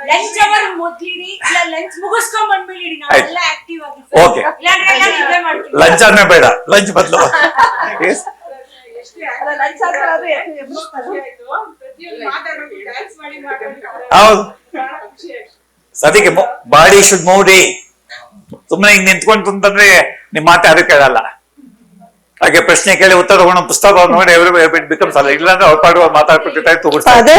ಲಂಚ್ ಅವರ್ ಮೊದ್ಲಿಡಿ, ಇಲ್ಲ ಲಂಚ್ ಮುಗಿಸ್ಕೊಂಡ್ ಬಂದ್ಮೇಲೆ ಇಡಿ, ನಾವೆಲ್ಲ ಆಕ್ಟಿವ್ ಆಗಿ. ಓಕೆ, ಇಲ್ಲಾಂದ್ರೆ ಎಲ್ಲ ನಿದ್ದೆ ಮಾಡ್ತೀವಿ. ಲಂಚ್ ಆದ್ಮೇ ಬೇಡ, ಲಂಚ್ ಬದಲು ಹೌದು. ಅದಕ್ಕೆ ಬಾಡಿ ಶುಡ್ ಮೂವ್ ಡೇ. ಸುಮ್ಮನೆ ಹಿಂಗ್ ನಿಂತ್ಕೊಂಡು ಅಂತಂದ್ರೆ ನಿಮ್ ಮಾತು ಯಾರು ಕೇಳಲ್ಲ. ಹಾಗೆ ಪ್ರಶ್ನೆ ಕೇಳಿ ಉತ್ತರ ತಗೊಂಡು ಪುಸ್ತಕ ನೋಡಿ ಎವ್ರಿ ಬಿಕಮ್ಸ್ ಅಲ್ಲ, ಇಲ್ಲಾಂದ್ರೆ ಅವ್ರ ಪಾಡುವ ಮಾತಾಡ್ಕೊತಿರ್ತಾರೆ, ತಗೋತಾರೆ.